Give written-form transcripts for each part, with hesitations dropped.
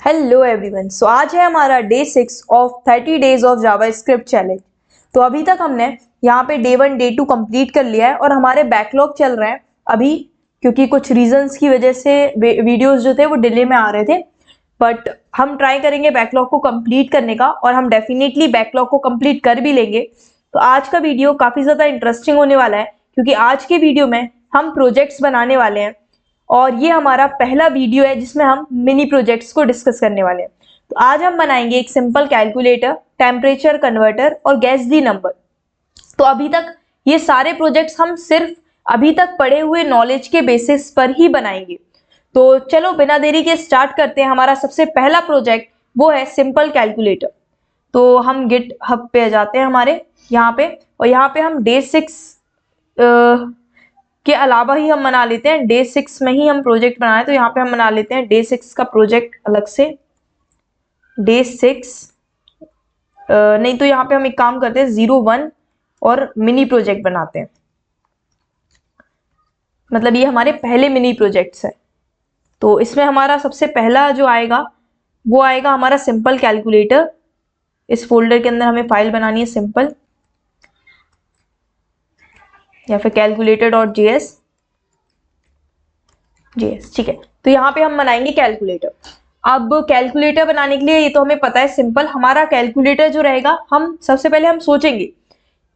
Hello everyone. सो आज है हमारा day 6 of 30 days of JavaScript challenge. तो अभी तक हमने यहाँ पे डे 1 डे 2 कंप्लीट कर लिया है और हमारे बैकलॉग चल रहे हैं अभी, क्योंकि कुछ रीजंस की वजह से वीडियोस जो थे वो डिले में आ रहे थे। बट हम ट्राई करेंगे बैकलॉग को कंप्लीट करने का और हम डेफिनेटली बैकलॉग को कंप्लीट कर भी लेंगे। तो आज का वीडियो काफ़ी ज़्यादा इंटरेस्टिंग होने वाला है, क्योंकि आज के वीडियो में हम प्रोजेक्ट्स बनाने वाले हैं और ये हमारा पहला वीडियो है जिसमें हम मिनी प्रोजेक्ट्स को डिस्कस करने वाले हैं। तो आज हम बनाएंगे एक सिंपल कैलकुलेटर, टेम्परेचर कन्वर्टर और गैस दी नंबर। तो अभी तक ये सारे प्रोजेक्ट्स हम सिर्फ अभी तक पढ़े हुए नॉलेज के बेसिस पर ही बनाएंगे। तो चलो बिना देरी के स्टार्ट करते हैं। हमारा सबसे पहला प्रोजेक्ट वो है सिंपल कैलकुलेटर। तो हम गिट हब पे जाते हैं हमारे यहाँ पे, और यहाँ पे हम डे 6 के अलावा ही हम बना लेते हैं, डे 6 में ही हम प्रोजेक्ट बनाए। तो यहाँ पे हम बना लेते हैं डे 6 का प्रोजेक्ट अलग से। डे 6 नहीं तो यहाँ पे हम एक काम करते हैं 01 और मिनी प्रोजेक्ट बनाते हैं, मतलब ये हमारे पहले मिनी प्रोजेक्ट्स है। तो इसमें हमारा सबसे पहला जो आएगा वो आएगा हमारा सिंपल कैलकुलेटर। इस फोल्डर के अंदर हमें फाइल बनानी है सिंपल, या फिर calculator.js, ठीक है। तो यहाँ पे हम बनाएंगे कैलकुलेटर। अब कैलकुलेटर बनाने के लिए ये तो हमें पता है सिंपल, हमारा कैलकुलेटर जो रहेगा, हम सबसे पहले हम सोचेंगे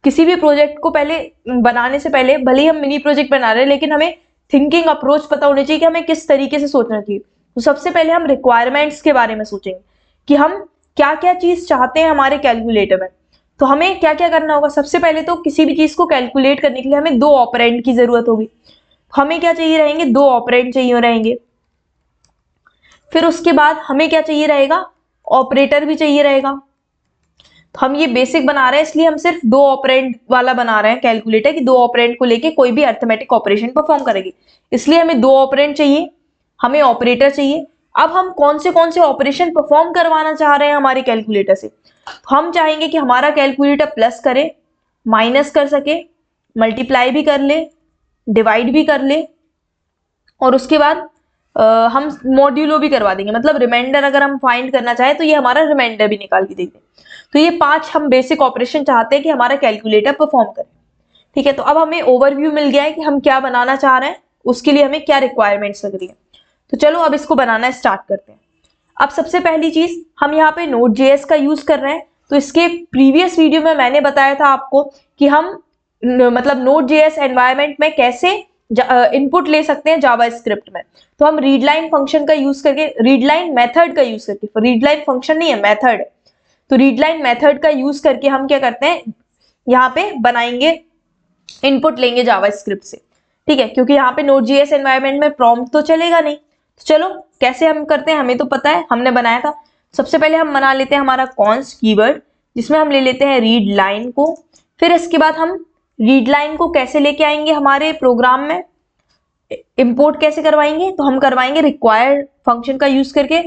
किसी भी प्रोजेक्ट को पहले बनाने से पहले, भले ही हम मिनी प्रोजेक्ट बना रहे हैं लेकिन हमें थिंकिंग अप्रोच पता होनी चाहिए कि हमें किस तरीके से सोचना चाहिए। तो सबसे पहले हम रिक्वायरमेंट्स के बारे में सोचेंगे कि हम क्या क्या चीज चाहते हैं हमारे कैलकुलेटर में। तो हमें क्या क्या करना होगा, सबसे पहले तो किसी भी चीज को कैलकुलेट करने के लिए हमें दो ऑपरेंड की जरूरत होगी। हमें क्या चाहिए रहेंगे, दो ऑपरेंड चाहिए रहेंगे। फिर उसके बाद हमें क्या चाहिए रहेगा, ऑपरेटर भी चाहिए रहेगा। तो हम ये बेसिक बना रहे हैं इसलिए हम सिर्फ दो ऑपरेंड वाला बना रहे हैं कैलकुलेटर, कि दो ऑपरेंड को लेके कोई भी अर्थमेटिक ऑपरेशन परफॉर्म करेगी, इसलिए हमें दो ऑपरेंड चाहिए, हमें ऑपरेटर चाहिए। अब हम कौन से ऑपरेशन परफॉर्म करवाना चाह रहे हैं हमारे कैलकुलेटर से। तो हम चाहेंगे कि हमारा कैलकुलेटर प्लस करे, माइनस कर सके, मल्टीप्लाई भी कर ले, डिवाइड भी कर ले, और उसके बाद हम मॉड्यूलो भी करवा देंगे। मतलब रिमाइंडर अगर हम फाइंड करना चाहे तो ये हमारा रिमाइंडर भी निकाल के देंगे। तो ये 5 हम बेसिक ऑपरेशन चाहते हैं कि हमारा कैलकुलेटर परफॉर्म करे। ठीक है, तो अब हमें ओवरव्यू मिल गया है कि हम क्या बनाना चाह रहे हैं, उसके लिए हमें क्या रिक्वायरमेंट्स लग रही है। तो चलो अब इसको बनाना स्टार्ट करते हैं। अब सबसे पहली चीज, हम यहाँ पे Node.js का यूज कर रहे हैं। तो इसके प्रीवियस वीडियो में मैंने बताया था आपको कि हम मतलब Node.js एनवायरमेंट में कैसे इनपुट ले सकते हैं जावास्क्रिप्ट में। तो हम रीडलाइन फंक्शन का यूज करके, रीडलाइन मेथड का यूज करके, रीडलाइन फंक्शन नहीं है मेथड, तो रीडलाइन मेथड का यूज करके हम क्या करते हैं, यहाँ पे बनाएंगे, इनपुट लेंगे जावास्क्रिप्ट से। ठीक है, क्योंकि यहाँ पे Node.js एनवायरमेंट में प्रॉम्प्ट तो चलेगा नहीं। तो चलो कैसे हम करते हैं, हमें तो पता है, हमने बनाया था। सबसे पहले हम बना लेते हैं हमारा कॉन्स्ट कीवर्ड, जिसमें हम ले लेते हैं रीड लाइन को। फिर इसके बाद हम रीड लाइन को कैसे लेके आएंगे हमारे प्रोग्राम में, इंपोर्ट कैसे करवाएंगे, तो हम करवाएंगे रिक्वायर फंक्शन का यूज करके,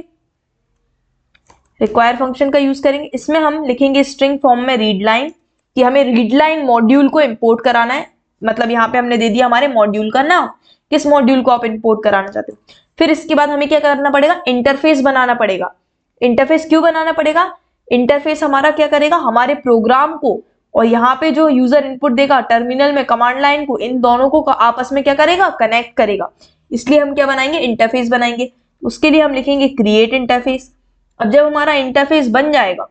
रिक्वायर फंक्शन का यूज करेंगे। इसमें हम लिखेंगे स्ट्रिंग फॉर्म में रीड लाइन, कि हमें रीड लाइन मॉड्यूल को इंपोर्ट कराना है। मतलब यहाँ पे हमने दे दिया हमारे मॉड्यूल का नाम, किस मॉड्यूल को आप इंपोर्ट कराना चाहते हो। फिर इसके बाद हमें क्या करना पड़ेगा, इंटरफेस बनाना पड़ेगा। इंटरफेस क्यों बनाना पड़ेगा, इंटरफेस हमारा क्या करेगा, हमारे प्रोग्राम को और यहाँ पे जो यूजर इनपुट देगा टर्मिनल में कमांड लाइन को, इन दोनों को आपस में क्या करेगा, कनेक्ट करेगा। इसलिए हम क्या बनाएंगे, इंटरफेस बनाएंगे। उसके लिए हम लिखेंगे क्रिएट इंटरफेस। अब जब हमारा इंटरफेस बन जाएगा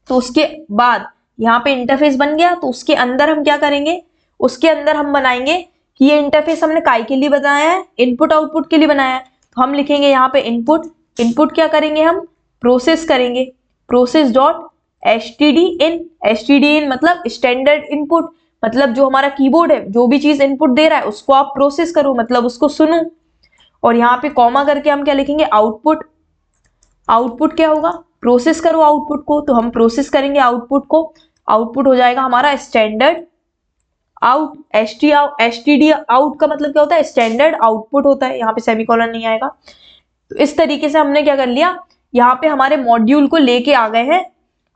तो उसके बाद यहाँ पे इंटरफेस बन गया, तो उसके अंदर हम क्या करेंगे, उसके अंदर हम बनाएंगे कि ये इंटरफेस हमने काय के लिए बनाया है, इनपुट आउटपुट के लिए बनाया है। तो हम लिखेंगे यहाँ पे इनपुट, इनपुट क्या करेंगे, हम प्रोसेस करेंगे, प्रोसेस डॉट std in मतलब स्टैंडर्ड इनपुट, मतलब जो हमारा कीबोर्ड है जो भी चीज इनपुट दे रहा है उसको आप प्रोसेस करो, मतलब उसको सुनो। और यहाँ पे कॉमा करके हम क्या लिखेंगे, आउटपुट। आउटपुट क्या होगा, प्रोसेस करो आउटपुट को, तो हम प्रोसेस करेंगे आउटपुट को। आउटपुट हो जाएगा हमारा स्टैंडर्ड आउट, std आउट का मतलब क्या होता है, स्टैंडर्ड आउटपुट होता है, यहाँ पे सेमीकोलन नहीं आएगा। तो इस तरीके से हमने क्या कर लिया, यहाँ पे हमारे मॉड्यूल को लेके आ गए हैं,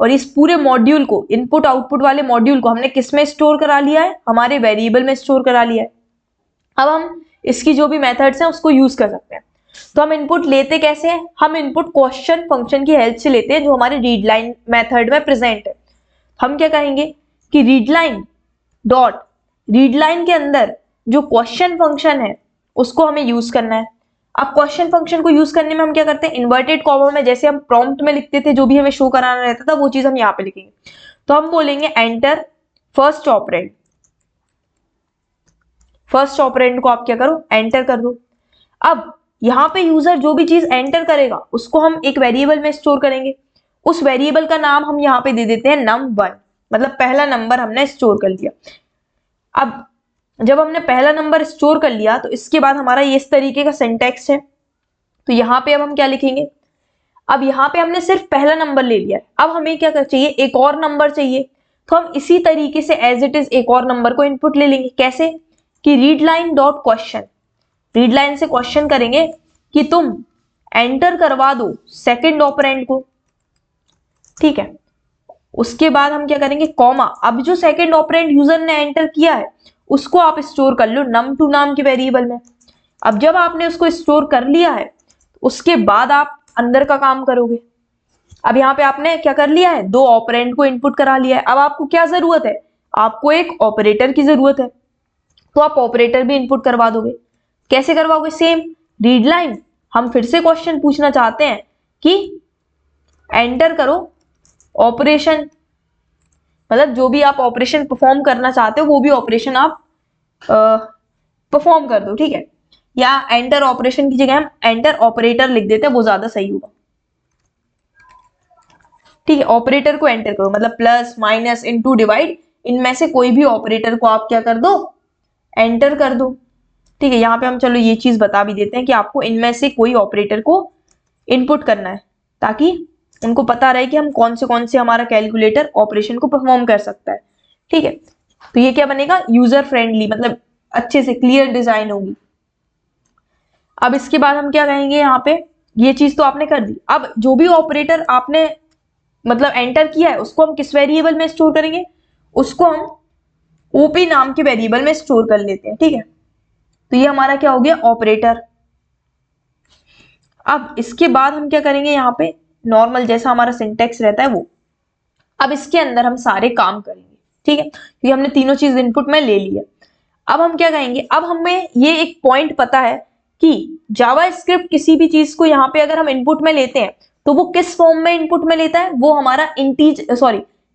और इस पूरे मॉड्यूल को, इनपुट आउटपुट वाले मॉड्यूल को हमने किस में स्टोर करा लिया है, हमारे वेरिएबल में स्टोर करा लिया है। अब हम इसकी जो भी मेथड्स हैं उसको यूज कर सकते हैं। तो हम इनपुट लेते कैसे हैं, हम इनपुट क्वेश्चन फंक्शन की हेल्प से लेते हैं जो हमारे रीड लाइन मेथड में प्रेजेंट है। हम क्या कहेंगे कि read line dot, read line के अंदर जो क्वेश्चन फंक्शन है उसको हमें यूज करना है। अब क्वेश्चन फंक्शन को यूज करने में हम क्या करते हैं, इन्वर्टेड कॉमा में जैसे हम प्रॉम्प्ट में लिखते थे जो भी हमें शो कराना रहता था वो चीज हम यहाँ पे लिखेंगे। तो हम बोलेंगे enter first operand, first operand को आप क्या करो, एंटर कर दो। अब यहाँ पे यूजर जो भी चीज एंटर करेगा उसको हम एक वेरिएबल में स्टोर करेंगे। उस वेरिएबल का नाम हम यहाँ पे दे देते हैं num1, मतलब पहला नंबर हमने स्टोर कर लिया। अब जब हमने पहला नंबर स्टोर कर लिया तो इसके बाद हमारा ये इस तरीके का सिंटैक्स है। तो यहाँ पे अब हम क्या लिखेंगे, अब यहाँ पे हमने सिर्फ पहला नंबर ले लिया है, अब हमें क्या कर चाहिए, एक और नंबर चाहिए। तो हम इसी तरीके से एज इट इज एक और नंबर को इनपुट ले लेंगे। कैसे कि read line dot question, read line से क्वेश्चन करेंगे कि तुम एंटर करवा दो सेकंड ऑपरेंड को, ठीक है। उसके बाद हम क्या करेंगे, कॉमा, अब जो सेकंड ऑपरेंड यूजर ने एंटर किया है उसको आप स्टोर कर लो num2 नाम के वेरिएबल में। अब जब आपने उसको स्टोर कर लिया है उसके बाद आप अंदर का काम करोगे। अब यहाँ पे आपने क्या कर लिया है, दो ऑपरेंड को इनपुट करा लिया है। अब आपको क्या जरूरत है, आपको एक ऑपरेटर की जरूरत है, तो आप ऑपरेटर भी इनपुट करवा दोगे। कैसे करवाओगे, सेम रीड लाइन, हम फिर से क्वेश्चन पूछना चाहते हैं कि एंटर करो ऑपरेशन, मतलब जो भी आप ऑपरेशन परफॉर्म करना चाहते हो वो भी ऑपरेशन आप परफॉर्म कर दो, ठीक है। या एंटर ऑपरेशन की जगह हम एंटर ऑपरेटर लिख देते हैं, वो ज्यादा सही होगा, ठीक है। ऑपरेटर को एंटर करो, मतलब प्लस माइनस इनटू डिवाइड, इनमें से कोई भी ऑपरेटर को आप क्या कर दो, एंटर कर दो, ठीक है। यहाँ पे हम चलो ये चीज बता भी देते हैं कि आपको इनमें से कोई ऑपरेटर को इनपुट करना है ताकि उनको पता रहे कि हम कौन से हमारा कैलकुलेटर ऑपरेशन को परफॉर्म कर सकता है, ठीक है। तो ये क्या बनेगा, यूजर फ्रेंडली, मतलब अच्छे से क्लियर डिजाइन होगी। अब इसके बाद हम क्या कहेंगे, यहाँ पे ये चीज तो आपने कर दी। अब जो भी ऑपरेटर आपने मतलब एंटर किया है उसको हम किस वेरिएबल में स्टोर करेंगे, उसको हम ओपी नाम के वेरिएबल में स्टोर कर लेते हैं, ठीक है। तो ये हमारा क्या हो गया, ऑपरेटर। अब इसके बाद हम क्या करेंगे, यहाँ पे नॉर्मल जैसा हमारा सिंटेक्स रहता है वो, अब इसके अंदर हम सारे काम करेंगे, ठीक है, क्योंकि हमने तीनों चीज इनपुट में ले लिया। अब हम क्या कहेंगे, अब हमें ये एक पॉइंट पता है कि जावा स्क्रिप्ट किसी भी चीज को यहाँ पे अगर हम इनपुट में लेते हैं तो वो किस फॉर्म में इनपुट में लेता है, वो हमारा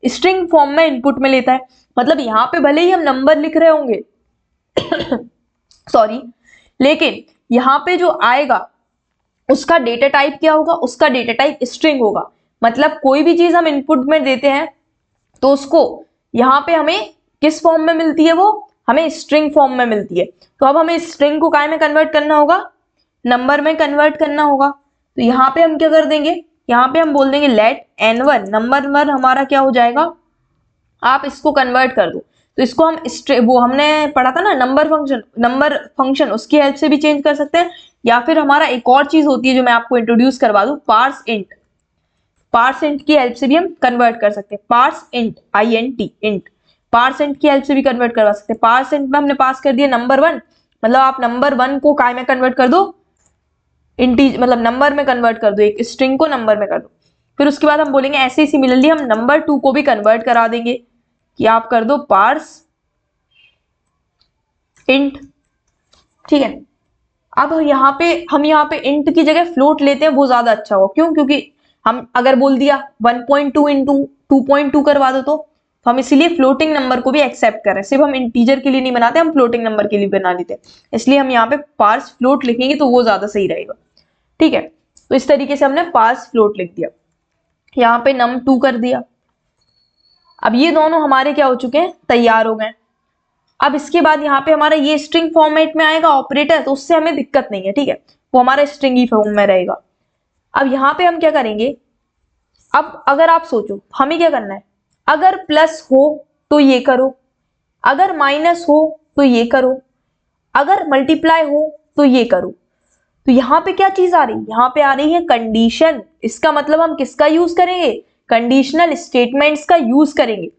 स्ट्रिंग फॉर्म में इनपुट में लेता है। मतलब यहाँ पे भले ही हम नंबर लिख रहे होंगे सॉरी, लेकिन यहाँ पे जो आएगा उसका डेटा टाइप क्या होगा, उसका डेटा टाइप स्ट्रिंग होगा। मतलब कोई भी चीज हम इनपुट में देते हैं तो उसको यहाँ पे हमें किस फॉर्म में मिलती है, वो हमें स्ट्रिंग फॉर्म में मिलती है। तो अब हमें स्ट्रिंग को काय में कन्वर्ट करना होगा, नंबर में कन्वर्ट करना होगा। तो यहाँ पे हम क्या कर देंगे, यहाँ पे हम बोल देंगे लेट n1, नंबर वन हमारा क्या हो जाएगा, आप इसको कन्वर्ट कर दो। तो इसको हम वो हमने पढ़ा था ना नंबर फंक्शन, उसकी हेल्प से भी चेंज कर सकते हैं। या फिर हमारा एक और चीज होती है जो मैं आपको इंट्रोड्यूस करवा दूं, पार्स इंट, पार्स इंट की हेल्प से भी हम कन्वर्ट कर सकते हैं। Parse int INT int, parse int की हेल्प से भी कन्वर्ट करवा सकते हैं। पार्स इंट में हमने पास कर दिया नंबर वन, मतलब आप नंबर वन को काय में कन्वर्ट कर दो, इंटीज मतलब नंबर में कन्वर्ट कर दो, एक स्ट्रिंग को नंबर में कर दो। फिर उसके बाद हम बोलेंगे ऐसे ही सिमिलरली हम नंबर टू को भी कन्वर्ट करा देंगे कि आप कर दो पार्स इंट, ठीक है। अब यहाँ पे इंट की जगह फ्लोट लेते हैं, वो ज्यादा अच्छा हो। क्यों, क्योंकि हम अगर बोल दिया 1.2 इंटू 2.2 करवा दो तो हम इसीलिए फ्लोटिंग नंबर को भी एक्सेप्ट कर रहे हैं। सिर्फ हम इंटीजर के लिए नहीं बनाते, हम फ्लोटिंग नंबर के लिए बना लेते हैं। इसलिए हम यहाँ पे पार्स फ्लोट लिखेंगे तो वो ज्यादा सही रहेगा, ठीक है। तो इस तरीके से हमने पार्स फ्लोट लिख दिया, यहाँ पे num2 कर दिया। अब ये दोनों हमारे क्या हो चुके हैं, तैयार हो गए। अब इसके बाद यहाँ पे हमारा ये स्ट्रिंग फॉर्मेट में आएगा ऑपरेटर, तो उससे हमें दिक्कत नहीं है, ठीक है, वो हमारा स्ट्रिंग ही फॉर्म में रहेगा। अब यहाँ पे हम क्या करेंगे, अब अगर आप सोचो हमें क्या करना है, अगर प्लस हो तो ये करो, अगर माइनस हो तो ये करो, अगर मल्टीप्लाई हो तो ये करो। तो यहाँ पे क्या चीज आ रही है, यहाँ पे आ रही है कंडीशन। इसका मतलब हम किसका यूज करेंगे, कंडीशनल स्टेटमेंट्स का यूज करेंगे।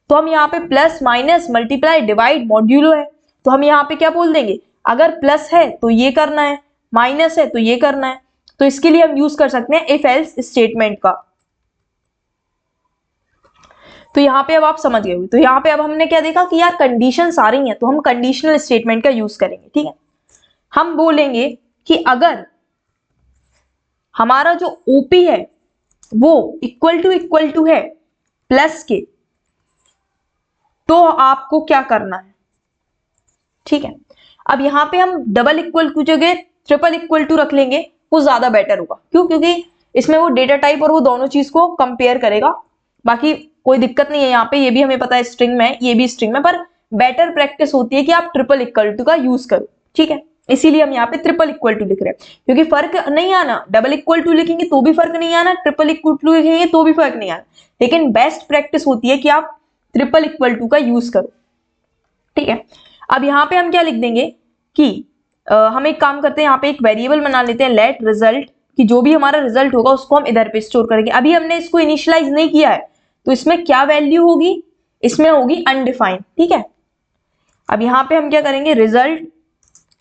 तो हम यहाँ पे plus minus multiply divide modulo है, तो हम यहाँ पे क्या बोल देंगे, अगर प्लस है तो ये करना है, माइनस है तो ये करना है। तो इसके लिए हम यूज कर सकते हैं इफ एल्स स्टेटमेंट का। तो यहाँ पे अब आप समझ गए होंगे। तो यहाँ पे अब हमने क्या देखा कि यार कंडीशन आ रही हैं तो हम कंडीशनल स्टेटमेंट का यूज करेंगे। ठीक है, हम बोलेंगे कि अगर हमारा जो ओपी है वो इक्वल टू है प्लस के, तो आपको क्या करना है। ठीक है, अब यहाँ पे हम डबल इक्वल टू जगह ट्रिपल इक्वल टू रख लेंगे, वो ज्यादा बेटर होगा। क्यों? क्योंकि इसमें वो डेटा टाइप और वो दोनों चीज को कंपेयर करेगा। बाकी कोई दिक्कत नहीं है यहाँ पे, ये भी हमें पता है स्ट्रिंग में, ये भी स्ट्रिंग में, पर बेटर प्रैक्टिस होती है कि आप ट्रिपल इक्वल टू का यूज करो। ठीक है, इसीलिए हम यहाँ पे ट्रिपल इक्वल टू लिख रहे हैं, क्योंकि फर्क नहीं आना, डबल इक्वल टू लिखेंगे तो भी फर्क नहीं आना, ट्रिपल इक्वल टू लिखेंगे तो भी फर्क नहीं आना, लेकिन बेस्ट प्रैक्टिस होती है कि आप ट्रिपल इक्वल टू का यूज करो। ठीक है, अब यहाँ पे हम क्या लिख देंगे कि हम एक काम करते हैं, यहाँ पे एक वेरिएबल बना लेते हैं लेट रिजल्ट, कि जो भी हमारा रिजल्ट होगा उसको हम इधर पे स्टोर करेंगे। अभी हमने इसको इनिशियलाइज नहीं किया है तो इसमें क्या वैल्यू होगी, इसमें होगी अनडिफाइंड। ठीक है, अब यहाँ पे हम क्या करेंगे, रिजल्ट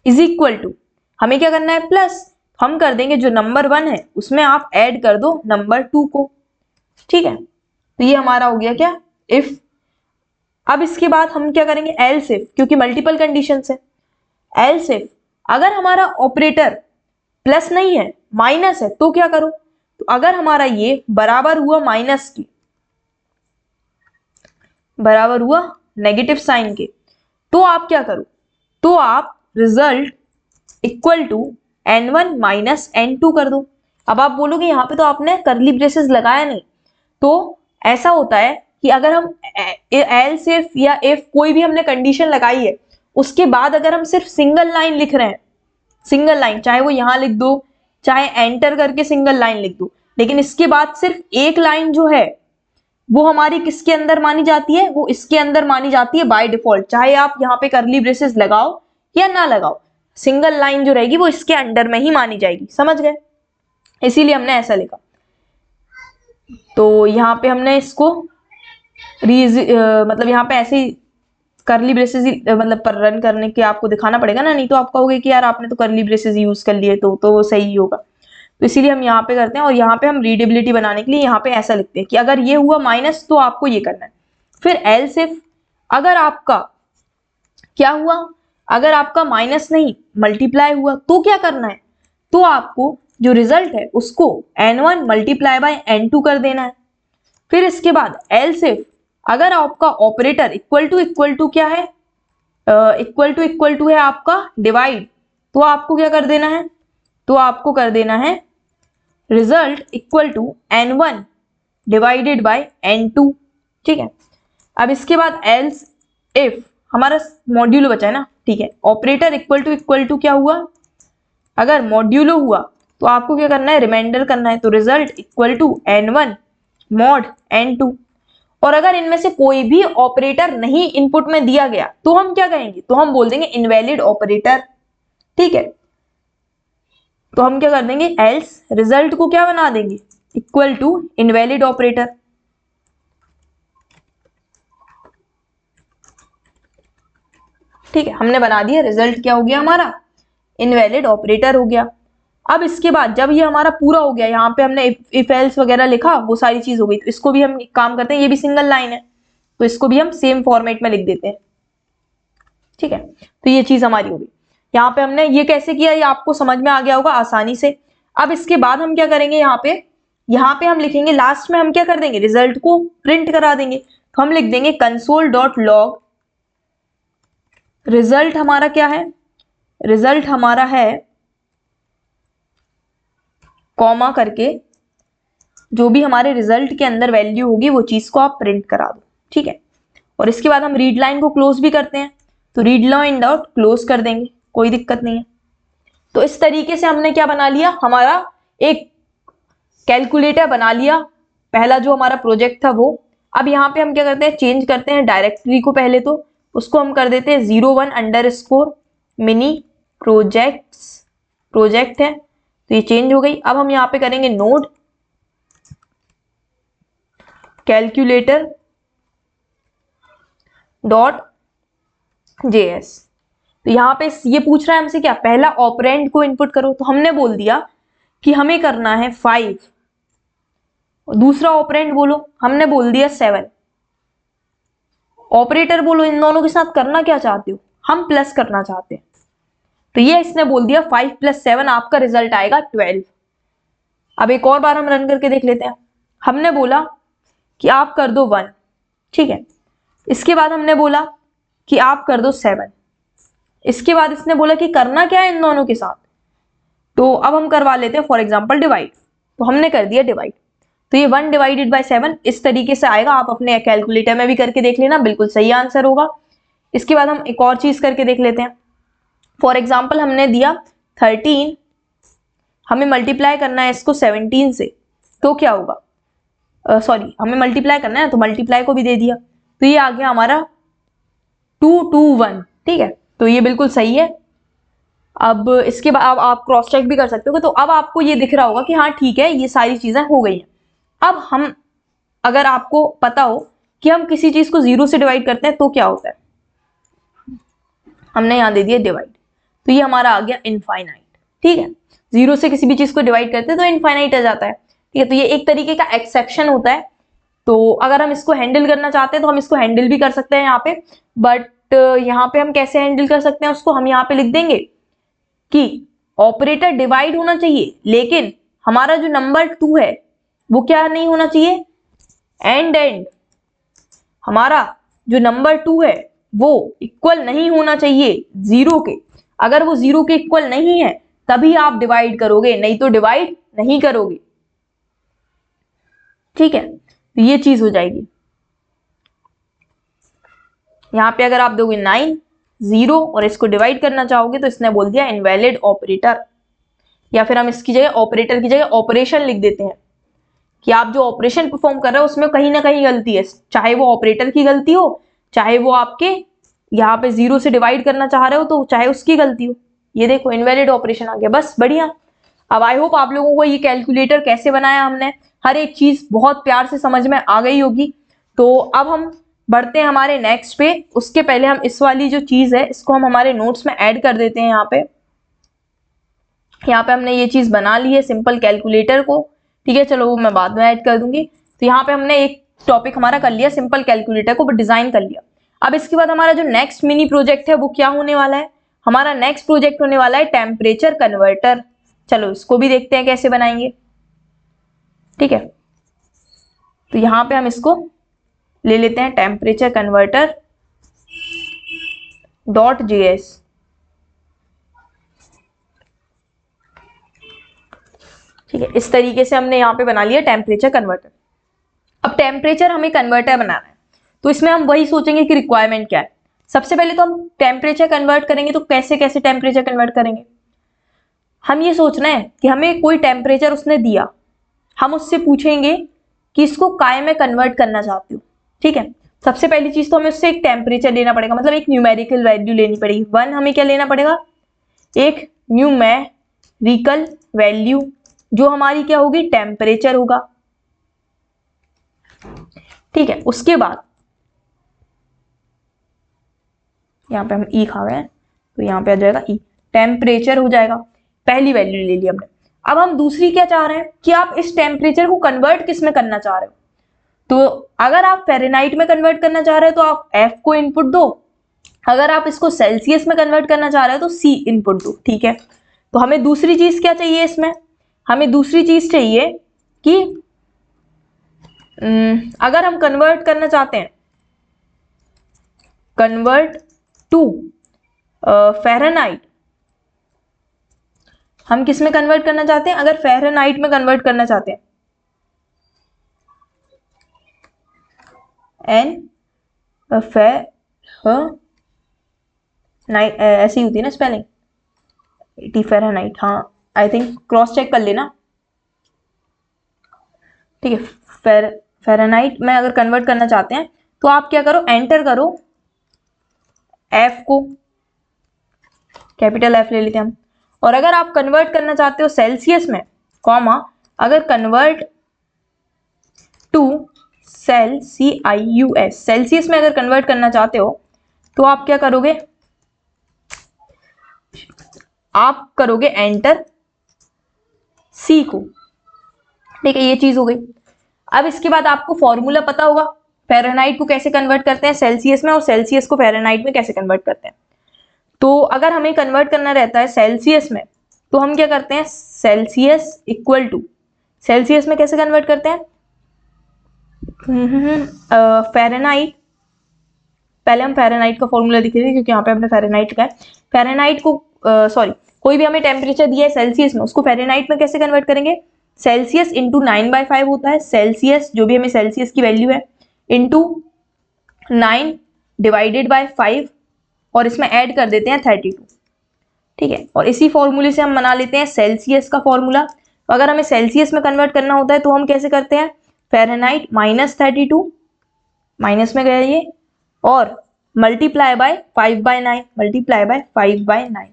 इज इक्वल टू, हमें क्या करना है प्लस, हम कर देंगे जो नंबर 1 है उसमें आप ऐड कर दो नंबर 2 को। ठीक है, तो ये हमारा हो गया क्या इफ। अब इसके बाद हम क्या करेंगे एल्स इफ, क्योंकि मल्टीपल कंडीशंस है। एल्स इफ अगर हमारा ऑपरेटर प्लस नहीं है माइनस है तो क्या करो, तो अगर हमारा ये बराबर हुआ माइनस के, बराबर हुआ नेगेटिव साइन के, तो आप क्या करो, तो आप result equal to n1 minus n2 कर दो। अब आप बोलोगे यहाँ पे तो आपने करली ब्रेसेस लगाया नहीं, तो ऐसा होता है कि अगर हम एल्स इफ या इफ कोई भी हमने कंडीशन लगाई है, उसके बाद अगर हम सिर्फ सिंगल लाइन लिख रहे हैं, सिंगल लाइन, चाहे वो यहां लिख दो चाहे एंटर करके सिंगल लाइन लिख दो, लेकिन इसके बाद सिर्फ एक लाइन जो है वो हमारी किसके अंदर मानी जाती है, वो इसके अंदर मानी जाती है बाय डिफॉल्ट, चाहे आप यहाँ पे करली ब्रेसेस लगाओ या ना लगाओ, सिंगल लाइन जो रहेगी वो इसके अंडर में ही मानी जाएगी। समझ गए, इसीलिए हमने ऐसा लिखा। तो यहाँ पे हमने इसको मतलब यहाँ पे ऐसे ही करली ब्रेसेस ही मतलब पर रन करने के आपको दिखाना पड़ेगा ना, नहीं तो आप कहोगे कि यार आपने तो करली ब्रेसेस यूज कर लिए तो वो सही होगा। तो इसीलिए हम यहाँ पे करते हैं, और यहाँ पे हम रीडेबिलिटी बनाने के लिए यहाँ पे ऐसा लिखते हैं कि अगर ये हुआ माइनस तो आपको ये करना है। फिर एल्स इफ अगर आपका क्या हुआ, अगर आपका माइनस नहीं मल्टीप्लाई हुआ तो क्या करना है, तो आपको जो रिजल्ट है उसको n1 मल्टीप्लाई बाय n2 कर देना है। फिर इसके बाद एल्स इफ अगर आपका ऑपरेटर इक्वल टू क्या है, इक्वल टू है आपका डिवाइड, तो आपको क्या कर देना है, तो आपको कर देना है result equal to n1 divided by n2। ठीक है, अब इसके बाद एल्स इफ हमारा मॉड्यूलो बचा है ना। ठीक है, ऑपरेटर इक्वल टू क्या हुआ, अगर मॉड्यूलो हुआ तो आपको क्या करना है, रिमाइंडर करना है, तो result equal to n1 mod n2। और अगर इनमें से कोई भी ऑपरेटर नहीं इनपुट में दिया गया तो हम क्या कहेंगे, तो हम बोल देंगे इनवैलिड ऑपरेटर। ठीक है, तो हम क्या कर देंगे एल्स रिजल्ट को क्या बना देंगे, इक्वल टू इनवैलिड ऑपरेटर। ठीक है, हमने बना दिया, रिजल्ट क्या हो गया हमारा, इनवैलिड ऑपरेटर हो गया। अब इसके बाद जब ये हमारा पूरा हो गया, यहाँ पे हमने इफ एल्स वगैरह लिखा, वो सारी चीज हो गई, तो इसको भी हम एक काम करते हैं, ये भी सिंगल लाइन है तो इसको भी हम सेम फॉर्मेट में लिख देते हैं। ठीक है, तो ये चीज हमारी होगी। यहाँ पे हमने ये कैसे किया, ये आपको समझ में आ गया होगा आसानी से। अब इसके बाद हम क्या करेंगे, यहाँ पे हम लिखेंगे, लास्ट में हम क्या कर देंगे, रिजल्ट को प्रिंट करा देंगे। तो हम लिख देंगे कंसोल डॉट लॉग, रिजल्ट हमारा क्या है, रिजल्ट हमारा है कॉमा करके, जो भी हमारे रिजल्ट के अंदर वैल्यू होगी वो चीज को आप प्रिंट करा दो। ठीक है, और इसके बाद हम रीड लाइन को क्लोज भी करते हैं, तो रीड लाइन डॉट क्लोज कर देंगे, कोई दिक्कत नहीं है। तो इस तरीके से हमने क्या बना लिया, हमारा एक कैलकुलेटर बना लिया, पहला जो हमारा प्रोजेक्ट था वो। अब यहाँ पे हम क्या करते हैं, चेंज करते हैं डायरेक्टरी को, पहले तो उसको हम कर देते हैं 01_ मिनी प्रोजेक्ट है, तो ये चेंज हो गई। अब हम यहाँ पे करेंगे नोड कैलकुलेटर डॉट JS, तो यहाँ पे ये पूछ रहा है हमसे क्या, पहला ऑपरेंड को इनपुट करो, तो हमने बोल दिया कि हमें करना है 5, दूसरा ऑपरेंड बोलो, हमने बोल दिया 7, ऑपरेटर बोलो इन दोनों के साथ करना क्या चाहते हो, हम प्लस करना चाहते हैं, तो ये इसने बोल दिया 5 + 7 आपका रिजल्ट आएगा 12। अब एक और बार हम रन करके देख लेते हैं। हमने बोला कि आप कर दो 1, ठीक है, इसके बाद हमने बोला कि आप कर दो 7, इसके बाद इसने बोला कि करना क्या है इन दोनों के साथ, तो अब हम करवा लेते हैं फॉर एग्जाम्पल डिवाइड, तो हमने कर दिया डिवाइड, तो ये 1 / 7 इस तरीके से आएगा, आप अपने कैलकुलेटर में भी करके देख लेना, बिल्कुल सही आंसर होगा। इसके बाद हम एक और चीज करके देख लेते हैं, फॉर एग्जाम्पल हमने दिया 13, हमें मल्टीप्लाई करना है इसको 17 से, तो क्या होगा, सॉरी हमें मल्टीप्लाई करना है तो मल्टीप्लाई को भी दे दिया, तो ये आ गया हमारा 221, ठीक है, तो ये बिल्कुल सही है। अब इसके बाद अब आप क्रॉस चेक भी कर सकते हो, तो अब आपको ये दिख रहा होगा कि हाँ ठीक है ये सारी चीजें हो गई हैं। अब हम, अगर आपको पता हो कि हम किसी चीज को 0 से डिवाइड करते हैं तो क्या होता है, हमने यहाँ दे दिया डिवाइड, तो ये हमारा आ गया इनफाइनाइट, ठीक है, 0 से किसी भी चीज को डिवाइड करते हैं तो इनफाइनाइट आ जाता है, ठीक है, तो ये एक तरीके का एक्सेप्शन होता है। तो अगर हम इसको हैंडल करना चाहते हैं तो हम इसको हैंडल भी कर सकते हैं यहाँ पे, बट यहाँ पे हम कैसे हैंडल कर सकते हैं उसको, हम यहाँ पे लिख देंगे कि ऑपरेटर डिवाइड होना चाहिए, लेकिन हमारा जो नंबर 2 है वो क्या नहीं होना चाहिए, एंड हमारा जो नंबर 2 है वो इक्वल नहीं होना चाहिए 0 के, अगर वो 0 के इक्वल नहीं है तभी आप डिवाइड करोगे, नहीं तो डिवाइड नहीं करोगे, ठीक है, तो ये चीज हो जाएगी। यहाँ पे अगर आप दोगे 9, 0 और इसको डिवाइड करना चाहोगे तो इसने बोल दिया इनवैलिड ऑपरेटर, या फिर हम इसकी जगह ऑपरेटर की जगह ऑपरेशन लिख देते हैं कि आप जो ऑपरेशन परफॉर्म कर रहे हो उसमें कहीं ना कहीं गलती है, चाहे वो ऑपरेटर की गलती हो, चाहे वो आपके यहाँ पे 0 से डिवाइड करना चाह रहे हो तो चाहे उसकी गलती हो। ये देखो इनवैलिड ऑपरेशन आ गया, बस बढ़िया। अब आई होप आप लोगों को ये कैलकुलेटर कैसे बनाया हमने, हर एक चीज बहुत प्यार से समझ में आ गई होगी। तो अब हम बढ़ते हैं हमारे नेक्स्ट पे, उसके पहले हम इस वाली जो चीज है इसको हम हमारे नोट्स में ऐड कर देते हैं। यहाँ पे हमने ये चीज बना ली है सिंपल कैलकुलेटर को, ठीक है, चलो वो मैं बाद में ऐड कर दूंगी। तो यहाँ पे हमने एक टॉपिक हमारा कर लिया, सिंपल कैलकुलेटर को डिजाइन कर लिया। अब इसके बाद हमारा जो नेक्स्ट मिनी प्रोजेक्ट है वो क्या होने वाला है, हमारा नेक्स्ट प्रोजेक्ट होने वाला है टेम्परेचर कन्वर्टर। चलो इसको भी देखते हैं कैसे बनाएंगे, ठीक है। तो यहाँ पे हम इसको ले लेते हैं टेम्परेचर कन्वर्टर .js, ठीक है, इस तरीके से हमने यहाँ पे बना लिया टेम्परेचर कन्वर्टर। अब टेम्परेचर हमें कन्वर्टर बनाना है तो इसमें हम वही सोचेंगे कि रिक्वायरमेंट क्या है। सबसे पहले तो हम टेम्परेचर कन्वर्ट करेंगे, तो कैसे कैसे टेम्परेचर कन्वर्ट करेंगे, हम ये सोचना है कि हमें कोई टेम्परेचर उसने दिया, हम उससे पूछेंगे कि इसको काय में कन्वर्ट करना चाहते हो, ठीक है। सबसे पहली चीज तो हमें उससे एक टेम्परेचर लेना पड़ेगा, मतलब एक न्यूमेरिकल वैल्यू लेनी पड़ेगी। हमें क्या लेना पड़ेगा, एक न्यूमेरिकल वैल्यू जो हमारी क्या होगी, टेम्परेचर होगा, ठीक है। उसके बाद यहाँ पे हम ई खा गए तो यहाँ पे आ जाएगा ई, टेम्परेचर हो जाएगा, पहली वैल्यू ले ली हमने। अब हम दूसरी क्या चाह रहे हैं कि आप इस टेम्परेचर को कन्वर्ट किस में करना चाह रहे हो, तो अगर आप फ़ारेनहाइट में कन्वर्ट करना चाह रहे हो तो आप एफ को इनपुट दो, अगर आप इसको सेल्सियस में कन्वर्ट करना चाह रहे हो तो सी इनपुट दो, ठीक है। तो हमें दूसरी चीज क्या चाहिए इसमें, हमें दूसरी चीज चाहिए कि अगर हम कन्वर्ट करना चाहते हैं, कन्वर्ट टू फ़ारेनहाइट, हम किस में कन्वर्ट करना चाहते हैं, अगर फ़ारेनहाइट में कन्वर्ट करना चाहते हैं, एन फ़ारेनहाइट ऐसी होती है ना स्पेलिंग, 80 फ़ारेनहाइट, हाँ आई थिंक क्रॉस चेक कर लेना, ठीक है। फ़ारेनहाइट में अगर कन्वर्ट करना चाहते हैं तो आप क्या करो, एंटर करो एफ को, कैपिटल एफ ले लेते हैं हम। और अगर आप कन्वर्ट करना चाहते हो सेल्सियस में, कॉमा, अगर कन्वर्ट टू CIUS, सेल्सियस में अगर कन्वर्ट करना चाहते हो तो आप क्या करोगे, आप करोगे एंटर सी को, ठीक है, ये चीज हो गई। अब इसके बाद आपको फॉर्मूला पता होगा फ़ारेनहाइट को कैसे कन्वर्ट करते हैं सेल्सियस में और सेल्सियस को फ़ारेनहाइट में कैसे कन्वर्ट करते हैं। तो अगर हमें कन्वर्ट करना रहता है सेल्सियस में तो हम क्या करते हैं, सेल्सियस इक्वल टू, सेल्सियस में कैसे कन्वर्ट करते हैं, फ़ारेनहाइट, पहले हम फ़ारेनहाइट का फॉर्मूला लिखेंगे क्योंकि यहाँ पे हमने फ़ारेनहाइट लिखा है। फ़ारेनहाइट को सॉरी, कोई भी हमें टेम्परेचर दिया है सेल्सियस में, उसको फ़ारेनहाइट में कैसे कन्वर्ट करेंगे, सेल्सियस इंटू 9/5 होता है, सेल्सियस जो भी हमें सेल्सियस की वैल्यू है इंटू 9 डिवाइडेड बाय 5 और इसमें ऐड कर देते हैं 32, ठीक है। और इसी फॉर्मूले से हम बना लेते हैं सेल्सियस का फॉर्मूला। तो अगर हमें सेल्सियस में कन्वर्ट करना होता है तो हम कैसे करते हैं, फ़ारेनहाइट -32 माइनस में गया ये और मल्टीप्लाई बाय 5/9, मल्टीप्लाई बाय 5/9।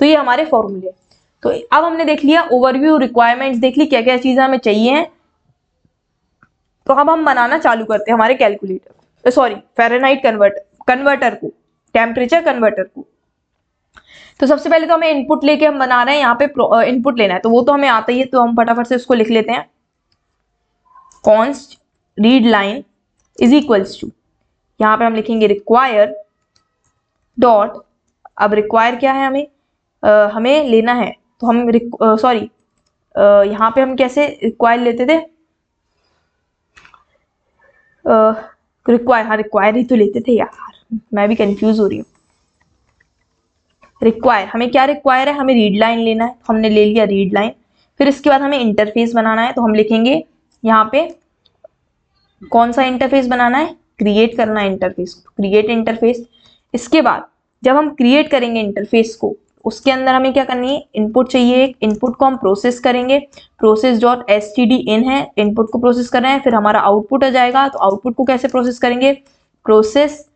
तो ये हमारे फॉर्मूले। तो अब हमने देख लिया ओवरव्यू, रिक्वायरमेंट्स देख ली, क्या क्या चीजें हमें चाहिए हैं। तो अब हम बनाना चालू करते हैं हमारे कैलकुलेटर, सॉरी फ़ारेनहाइट कन्वर्टर को, टेम्परेचर कन्वर्टर को। तो सबसे पहले तो हमें इनपुट लेके हम बना रहे हैं, यहाँ पे इनपुट लेना है तो वो तो हमें आता ही है, तो हम फटाफट से उसको लिख लेते हैं। Const read line is equals to, यहाँ पे हम लिखेंगे रिक्वायर डॉट, अब रिक्वायर क्या है, हमें लेना है तो हम सॉरी यहाँ पे हम कैसे रिक्वायर लेते थे, रिक्वायर, हाँ रिक्वायर ही तो लेते थे यार, मैं भी कंफ्यूज हो रही हूँ। रिक्वायर, हमें क्या रिक्वायर है, हमें रीड लाइन लेना है, हमने ले लिया रीड लाइन। फिर इसके बाद हमें इंटरफेस बनाना है, तो हम लिखेंगे यहाँ पे कौन सा इंटरफेस बनाना है, क्रिएट करना है इंटरफेस, क्रिएट इंटरफेस। इसके बाद जब हम क्रिएट करेंगे इंटरफेस को, उसके अंदर हमें क्या करनी है, इनपुट चाहिए, एक इनपुट को हम प्रोसेस करेंगे, प्रोसेस डॉट std इन है, इनपुट को प्रोसेस कर रहे हैं, फिर हमारा आउटपुट आ जाएगा। तो आउटपुट को कैसे प्रोसेस करेंगे, प्रोसेस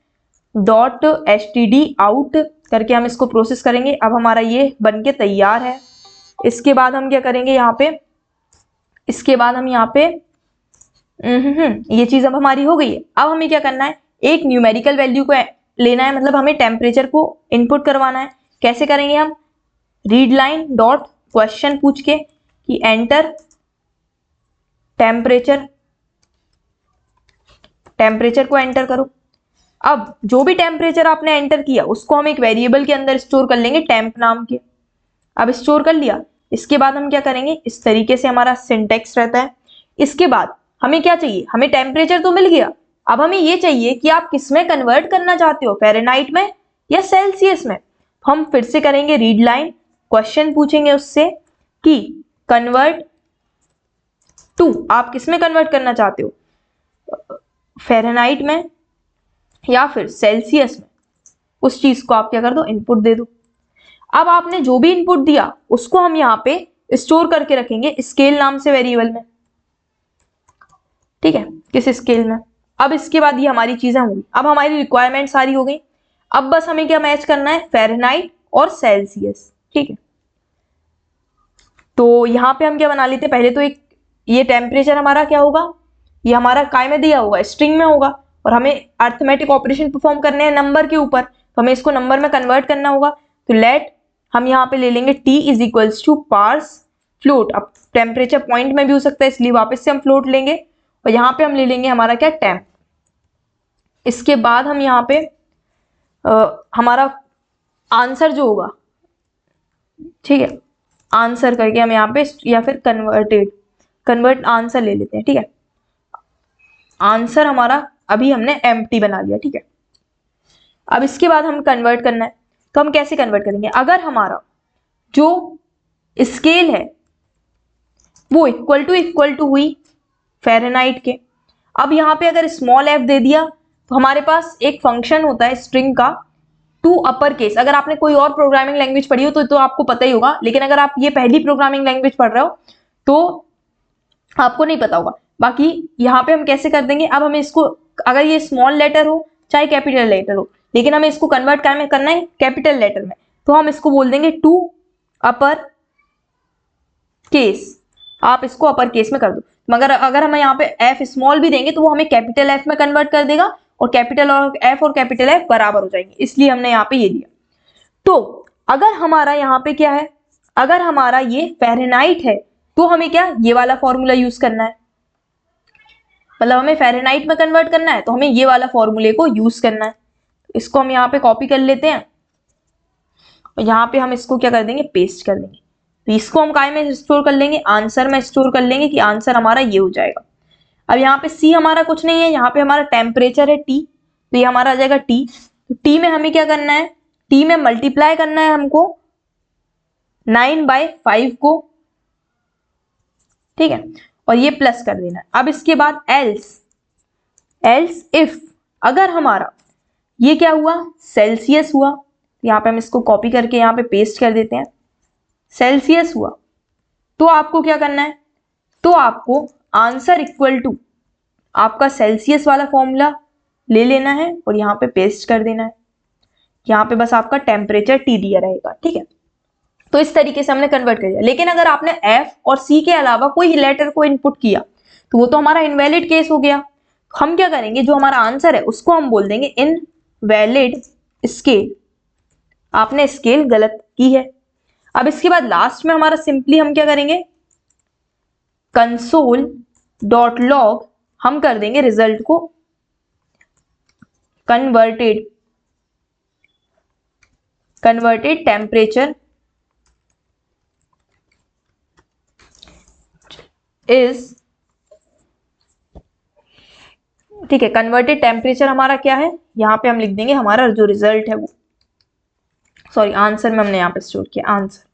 डॉट std आउट करके हम इसको प्रोसेस करेंगे। अब हमारा ये बन के तैयार है। इसके बाद हम क्या करेंगे यहाँ पे, इसके बाद हम यहाँ पे ये चीज अब हमारी हो गई है। अब हमें क्या करना है, एक न्यूमेरिकल वैल्यू को लेना है, मतलब हमें टेम्परेचर को इनपुट करवाना है। कैसे करेंगे हम, रीड लाइन डॉट क्वेश्चन पूछ के कि एंटर टेम्परेचर, टेम्परेचर को एंटर करो। अब जो भी टेम्परेचर आपने एंटर किया उसको हम एक वेरिएबल के अंदर स्टोर कर लेंगे टेम्प नाम के। अब स्टोर कर लिया, इसके बाद हम क्या करेंगे, इस तरीके से हमारा सिंटेक्स रहता है। इसके बाद हमें क्या चाहिए, हमें टेम्परेचर तो मिल गया, अब हमें ये चाहिए कि आप किस में कन्वर्ट करना चाहते हो, फ़ारेनहाइट में या सेल्सियस में। हम फिर से करेंगे रीड लाइन, क्वेश्चन पूछेंगे उससे कि कन्वर्ट टू, आप किस में कन्वर्ट करना चाहते हो, फ़ारेनहाइट में या फिर सेल्सियस में। उस चीज को आप क्या कर दो, इनपुट दे दो। अब आपने जो भी इनपुट दिया उसको हम यहाँ पे स्टोर करके रखेंगे स्केल नाम से वेरिएबल में, ठीक है, किस स्केल में। अब इसके बाद ये हमारी चीजें होंगी, अब हमारी रिक्वायरमेंट सारी हो गई। अब बस हमें क्या मैच करना है, फ़ारेनहाइट और सेल्सियस, ठीक है। तो यहाँ पे हम क्या बना लेते हैं, पहले तो एक ये टेम्परेचर हमारा क्या होगा, ये हमारा काय में दिया होगा, स्ट्रिंग में होगा, और हमें अर्थमेटिक ऑपरेशन परफॉर्म करने हैं नंबर के ऊपर, तो हमें इसको नंबर में कन्वर्ट करना होगा। तो लेट हम यहाँ पे ले लेंगे t is equals to parse float. अब टेम्परेचर पॉइंट में भी हो सकता है इसलिए वापस से हम फ्लोट लेंगे, और यहाँ पे हम ले लेंगे हमारा क्या, टेम्प। इसके बाद हम यहाँ पे हमारा आंसर जो होगा, ठीक है, आंसर करके हम यहाँ पे या फिर कन्वर्ट आंसर ले लेते हैं, ठीक है। आंसर हमारा अभी हमने एम्प्टी बना लिया, ठीक है। अब इसके बाद हम कन्वर्ट करना है, तो हम कैसे कन्वर्ट करेंगे, अगर हमारा जो स्केल है वो इक्वल टू हुई फ़ारेनहाइट के। अब यहाँ पे अगर स्मॉल f दे दिया तो हमारे पास एक फंक्शन होता है स्ट्रिंग का टू अपर केस। अगर आपने कोई और प्रोग्रामिंग लैंग्वेज पढ़ी हो तो आपको पता ही होगा, लेकिन अगर आप ये पहली प्रोग्रामिंग लैंग्वेज पढ़ रहे हो तो आपको नहीं पता होगा। बाकी यहाँ पे हम कैसे कर देंगे, अब हमें इसको, अगर ये स्मॉल लेटर हो चाहे कैपिटल लेटर हो, लेकिन हमें इसको कन्वर्ट करना है कैपिटल लेटर में, तो हम इसको बोल देंगे टू अपर केस। आप इसको अपर केस में कर दो, मगर अगर हम यहाँ पे एफ स्मॉल भी देंगे तो वो हमें कैपिटल एफ में कन्वर्ट कर देगा, और कैपिटल और एफ बराबर हो जाएंगे, इसलिए हमने यहाँ पे ये दिया। तो अगर हमारा यहाँ पे क्या है, अगर हमारा ये फ़ारेनहाइट है तो हमें क्या ये वाला फॉर्मूला यूज करना है, मतलब हमें फ़ारेनहाइट में कन्वर्ट करना है तो हमें ये वाला फॉर्मूले को यूज करना है। इसको हम यहाँ पे कॉपी कर लेते हैं और यहाँ पे हम इसको क्या कर देंगे, पेस्ट कर देंगे। तो इसको हम काय में स्टोर कर लेंगे, आंसर में स्टोर कर लेंगे कि आंसर हमारा ये हो जाएगा। अब यहाँ पे सी हमारा कुछ नहीं है, यहाँ पे हमारा टेम्परेचर है टी, तो ये हमारा आ जाएगा टी। तो टी में हमें क्या करना है, टी में मल्टीप्लाई करना है हमको 9/5 को, ठीक है, और ये प्लस कर देना है। अब इसके बाद एल्स इफ, अगर हमारा ये क्या हुआ, सेल्सियस हुआ, यहाँ पे हम इसको कॉपी करके यहाँ पे पेस्ट कर देते हैं, सेल्सियस हुआ, तो आपको क्या करना है, तो आपको आंसर इक्वल टू आपका सेल्सियस वाला फॉर्मूला ले लेना है और यहाँ पे पेस्ट कर देना है। यहाँ पे बस आपका टेम्परेचर टी दिया रहेगा, ठीक है। तो इस तरीके से हमने कन्वर्ट कर दिया। लेकिन अगर आपने एफ और सी के अलावा कोई लेटर को इनपुट किया तो वो तो हमारा इनवैलिड केस हो गया। हम क्या करेंगे, जो हमारा आंसर है उसको हम बोल देंगे इनवैलिड स्केल, आपने स्केल गलत की है। अब इसके बाद लास्ट में हमारा सिंपली हम क्या करेंगे, console.log हम कर देंगे रिजल्ट को कन्वर्टेड टेम्परेचर इज, ठीक है, कन्वर्टेड टेम्परेचर हमारा क्या है, यहाँ पे हम लिख देंगे हमारा जो रिजल्ट है वो, सॉरी आंसर में हमने यहाँ पे स्टोर किया आंसर,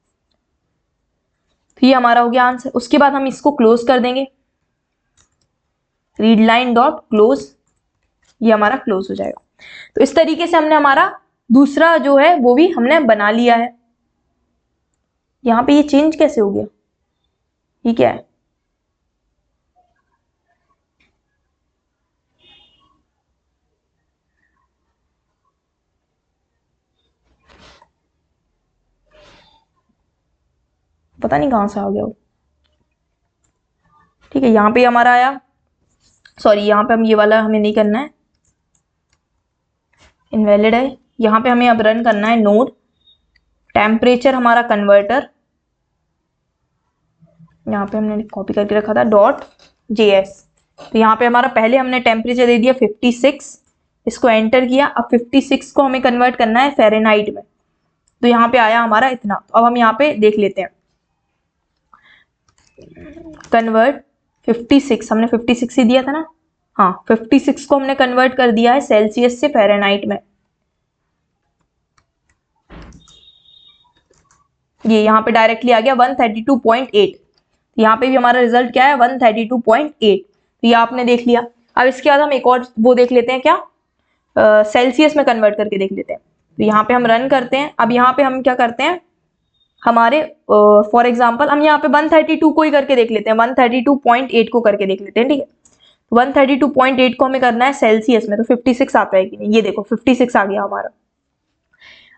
तो ये हमारा हो गया आंसर। उसके बाद हम इसको क्लोज कर देंगे, रीडलाइन डॉट क्लोज, ये हमारा क्लोज हो जाएगा। तो इस तरीके से हमने हमारा दूसरा जो है वो भी हमने बना लिया है। यहाँ पे ये चेंज कैसे हो गया, ये क्या है, पता नहीं कहां से आ गया वो, ठीक है। यहाँ पे हमारा आया, सॉरी यहाँ पे हम ये वाला हमें नहीं करना है, इनवैलिड है। यहाँ पे हमें अब रन करना है नोड टेम्परेचर हमारा कन्वर्टर, यहाँ पे हमने कॉपी करके रखा था .js। तो यहाँ पे हमारा पहले हमने टेम्परेचर दे दिया 56, इसको एंटर किया। अब 56 को हमें कन्वर्ट करना है फ़ारेनहाइट में, तो यहाँ पे आया हमारा इतना। तो अब हम यहाँ पे देख लेते हैं, कन्वर्ट 56, हमने 56 ही दिया था ना, हाँ 56 को हमने कन्वर्ट कर दिया है सेल्सियस से फ़ारेनहाइट में। ये यहाँ पे डायरेक्टली आ गया 132.8, यहाँ पे भी हमारा रिजल्ट क्या है 132.8, तो ये आपने देख लिया। अब इसके बाद हम एक और वो देख लेते हैं, क्या सेल्सियस में कन्वर्ट करके देख लेते हैं। तो यहाँ पे हम रन करते हैं। अब यहाँ पे हम क्या करते हैं, हमारे फॉर एग्जांपल हम यहाँ पे 132 को ही करके देख लेते हैं, 132.8 को करके देख लेते हैं, ठीक है। 132.8 को हमें करना है सेल्सियस में, तो 56 आता है कि नहीं, ये देखो 56 आ गया हमारा।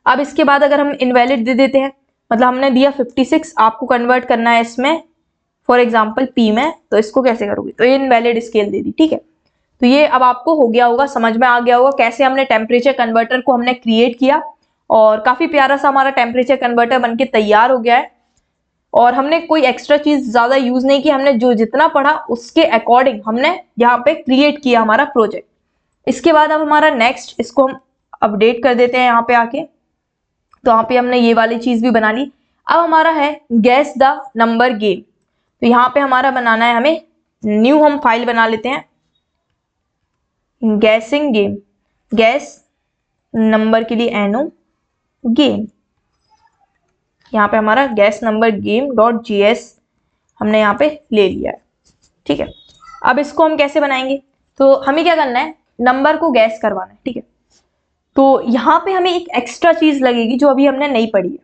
अब इसके बाद अगर हम इनवैलिड दे देते हैं, मतलब हमने दिया 56, आपको कन्वर्ट करना है इसमें फॉर एग्जाम्पल पी में, तो इसको कैसे करोगे, तो ये इनवैलिड स्केल दे दी, ठीक है। तो ये अब आपको हो गया होगा, समझ में आ गया होगा कैसे हमने टेम्परेचर कन्वर्टर को हमने क्रिएट किया, और काफी प्यारा सा हमारा टेम्परेचर कन्वर्टर बनके तैयार हो गया है। और हमने कोई एक्स्ट्रा चीज ज्यादा यूज नहीं की, हमने जो जितना पढ़ा उसके अकॉर्डिंग हमने यहाँ पे क्रिएट किया हमारा प्रोजेक्ट। इसके बाद अब हमारा नेक्स्ट, इसको हम अपडेट कर देते हैं यहाँ पे आके, तो यहाँ पे हमने ये वाली चीज भी बना ली। अब हमारा है गैस द नंबर गेम, तो यहाँ पे हमारा बनाना है, हमें न्यू हम फाइल बना लेते हैं, गैसिंग गेम, गैस नंबर के लिए NO गेम, यहाँ पे हमारा गैस नंबर गेम .js हमने यहाँ पे ले लिया है, ठीक है। अब इसको हम कैसे बनाएंगे, तो हमें क्या करना है, नंबर को गैस करवाना है, ठीक है। तो यहाँ पे हमें एक एक्स्ट्रा चीज लगेगी जो अभी हमने नहीं पढ़ी है,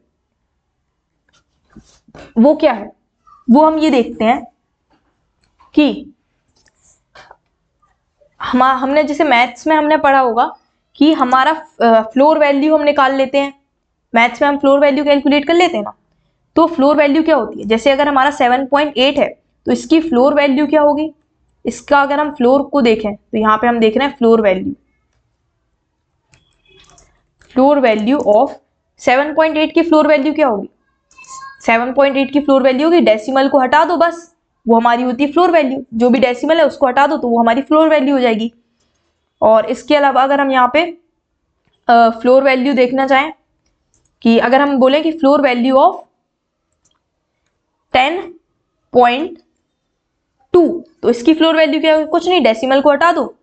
वो क्या है, वो हम ये देखते हैं कि हमने जैसे मैथ्स में हमने पढ़ा होगा कि हमारा फ्लोर वैल्यू हम निकाल लेते हैं, मैथ्स में हम फ्लोर वैल्यू कैलकुलेट कर लेते हैं ना। तो फ्लोर वैल्यू क्या होती है, जैसे अगर हमारा 7.8 है तो इसकी फ्लोर वैल्यू क्या होगी, इसका अगर हम फ्लोर को देखें तो यहाँ पे हम देख रहे हैं फ्लोर वैल्यू ऑफ 7.8 की फ्लोर वैल्यू क्या होगी? 7.8 की फ्लोर वैल्यू होगी, डेसिमल को हटा दो बस, वो हमारी होती है फ्लोर वैल्यू, जो भी डेसिमल है उसको हटा दो तो वो हमारी फ्लोर वैल्यू हो जाएगी। और इसके अलावा अगर हम यहाँ पे फ्लोर वैल्यू देखना चाहें कि अगर हम बोले कि फ्लोर वैल्यू ऑफ 10.2 तो इसकी फ्लोर वैल्यू क्या होगी? कुछ नहीं, डेसिमल को हटा दो